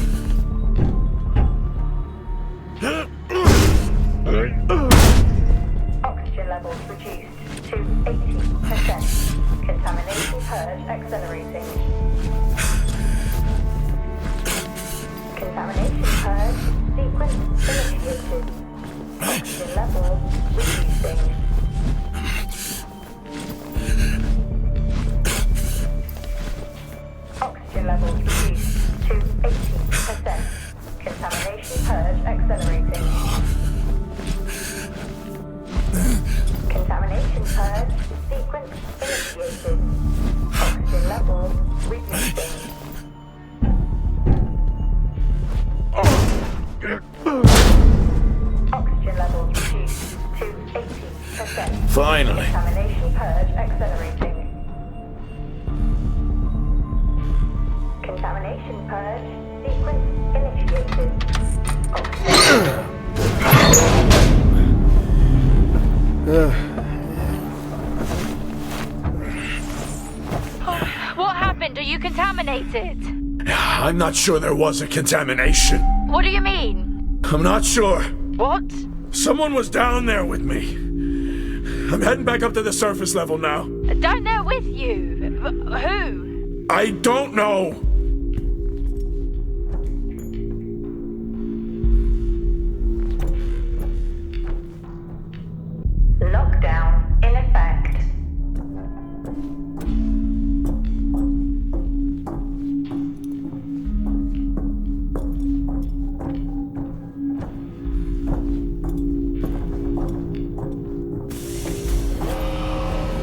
Oxygen levels reduced to 80%. Contamination purge accelerating. Contamination purge sequence initiated. Oxygen levels reducing. Oxygen levels reduced to 80%. Contamination purge accelerating. Contamination purge sequence initiated. Finally. Contamination purge accelerating. Contamination purge sequence initiated. What happened? Are you contaminated? I'm not sure there was a contamination. What do you mean? I'm not sure. What? Someone was down there with me. I'm heading back up to the surface level now. Down there with you? Who? I don't know. Lockdown in effect.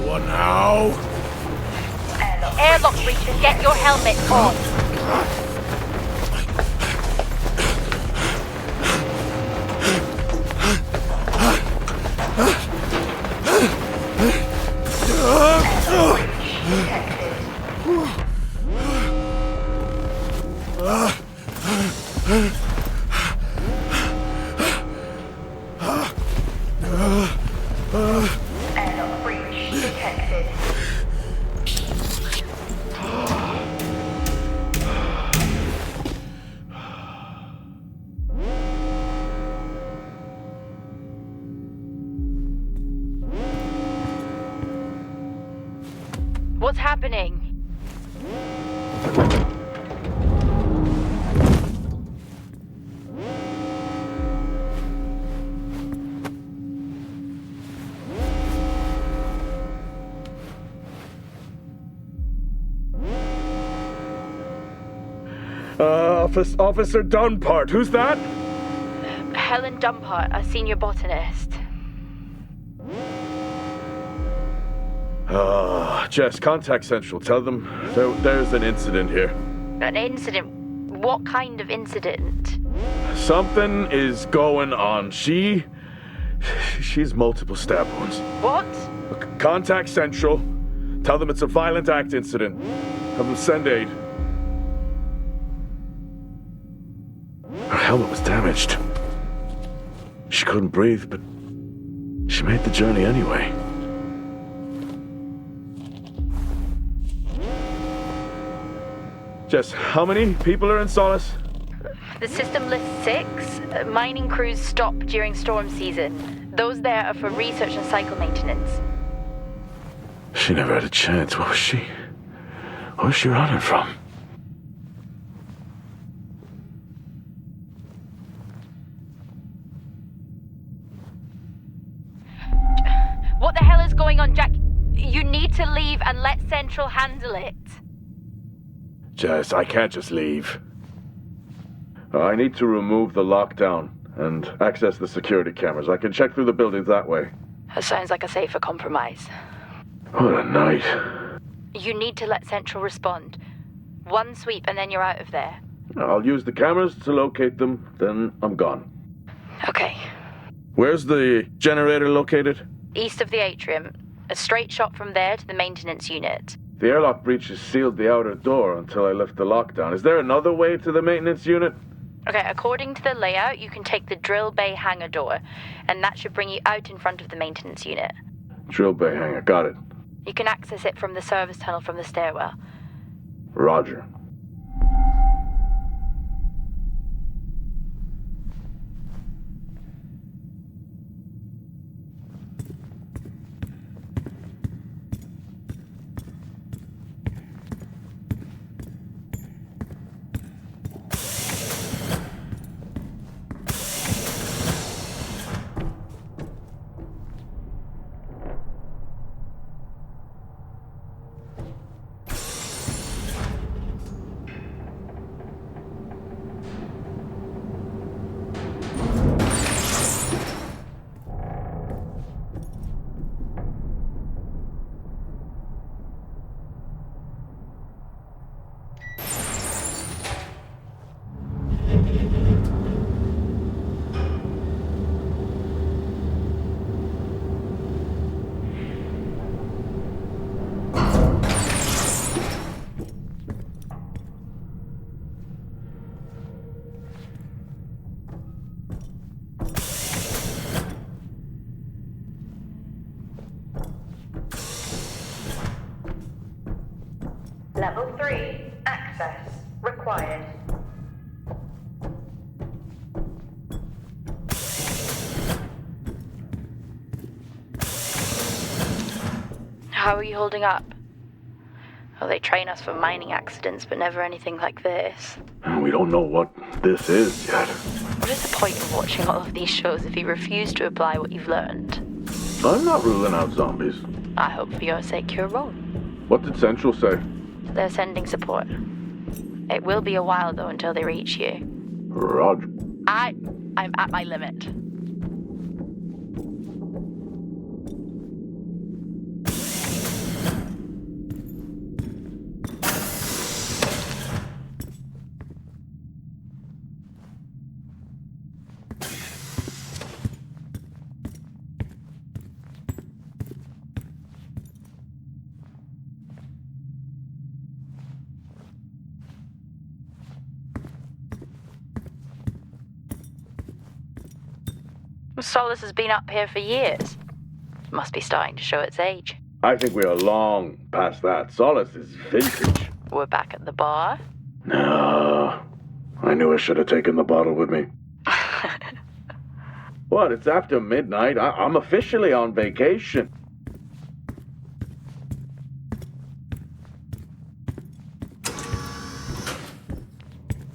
What now? Airlock breach and get your helmet on. Airlock breach detected. What's happening? Officer Dunpart, who's that? Helen Dumpart, a senior botanist. Jess, contact Central. Tell them there's an incident here. An incident? What kind of incident? Something is going on. She's multiple stab wounds. What? Contact Central. Tell them it's a violent act incident. Have them send aid. Her helmet was damaged. She couldn't breathe, but she made the journey anyway. Jess, how many people are in Solis? The system lists 6. Mining crews stop during storm season. Those there are for research and cycle maintenance. She never had a chance. What was she running from? What the hell is going on, Jack? You need to leave and let Central handle it. Jess, I can't just leave. I need to remove the lockdown and access the security cameras. I can check through the buildings that way. That sounds like a safer compromise. What a night. You need to let Central respond. One sweep and then you're out of there. I'll use the cameras to locate them, then I'm gone. Okay. Where's the generator located? East of the atrium. A straight shot from there to the maintenance unit. The airlock breaches sealed the outer door until I lift the lockdown. Is there another way to the maintenance unit? Okay, according to the layout, you can take the drill bay hangar door, and that should bring you out in front of the maintenance unit. Drill bay hangar, got it. You can access it from the service tunnel from the stairwell. Roger. Level 3. Access required. How are you holding up? Oh, they train us for mining accidents, but never anything like this. We don't know what this is yet. What is the point of watching all of these shows if you refuse to apply what you've learned? I'm not ruling out zombies. I hope for your sake you're wrong. What did Central say? They're sending support. It will be a while, though, until they reach you. Roger. I'm at my limit. Solis has been up here for years. Must be starting to show its age. I think we are long past that. Solis is vintage. We're back at the bar. No. I knew I should have taken the bottle with me. What? It's after midnight. I'm officially on vacation.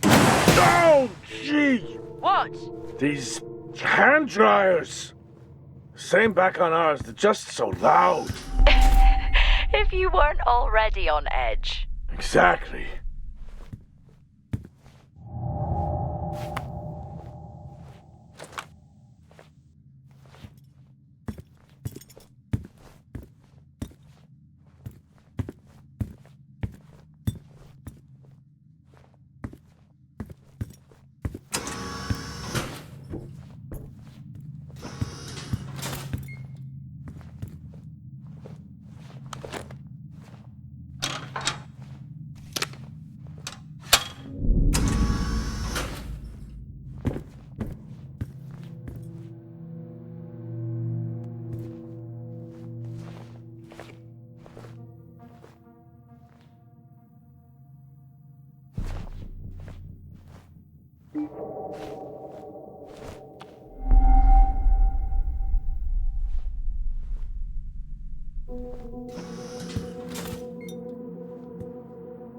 Oh, gee! What? These hand dryers. Same back on ours. They're just so loud. If you weren't already on edge. Exactly.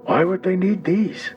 Why would they need these?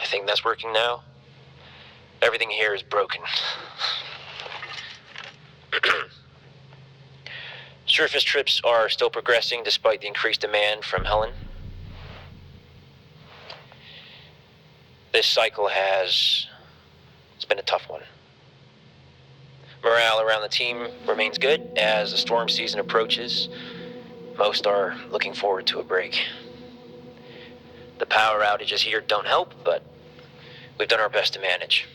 I think that's working now. Everything here is broken. Surface trips are still progressing despite the increased demand from Helen. This cycle it's been a tough one. Morale around the team remains good as the storm season approaches. Most are looking forward to a break. The power outages here don't help, but we've done our best to manage.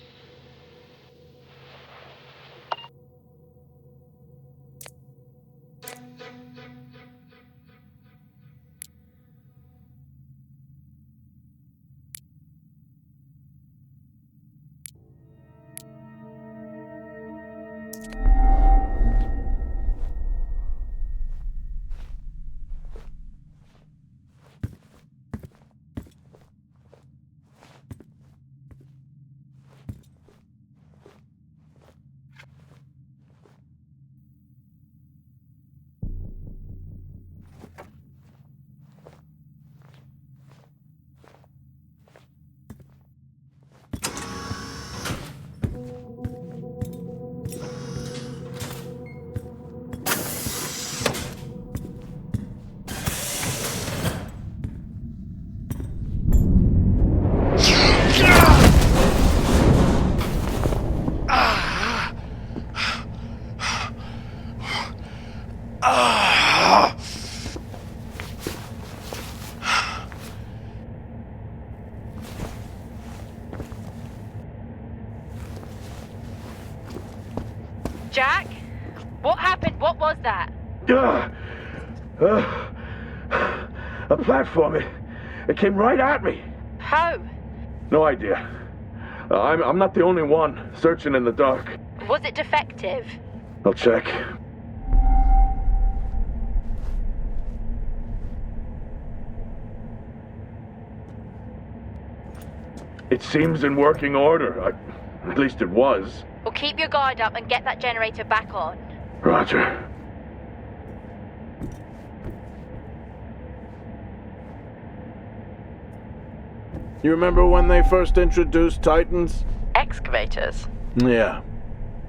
Jack? What happened? What was that? A platform. It came right at me. How? No idea. I'm not the only one searching in the dark. Was it defective? I'll check. It seems in working order. At least it was. Well, keep your guard up and get that generator back on. Roger. You remember when they first introduced Titans? Excavators? Yeah.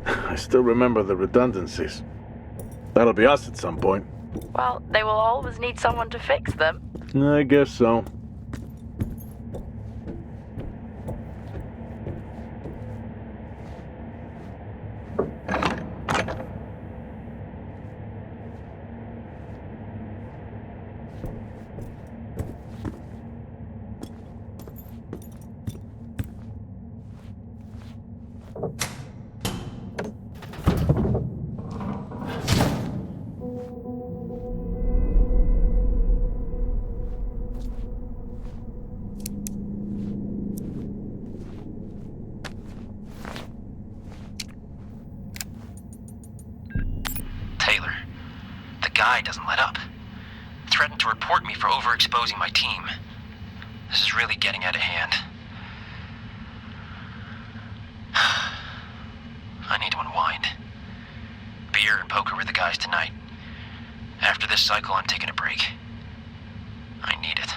I still remember the redundancies. That'll be us at some point. Well, they will always need someone to fix them. I guess so. Taylor, the guy doesn't let up. Threatened to report me for overexposing my team. This is really getting out of hand. I need to unwind. Beer and poker with the guys tonight. After this cycle, I'm taking a break. I need it.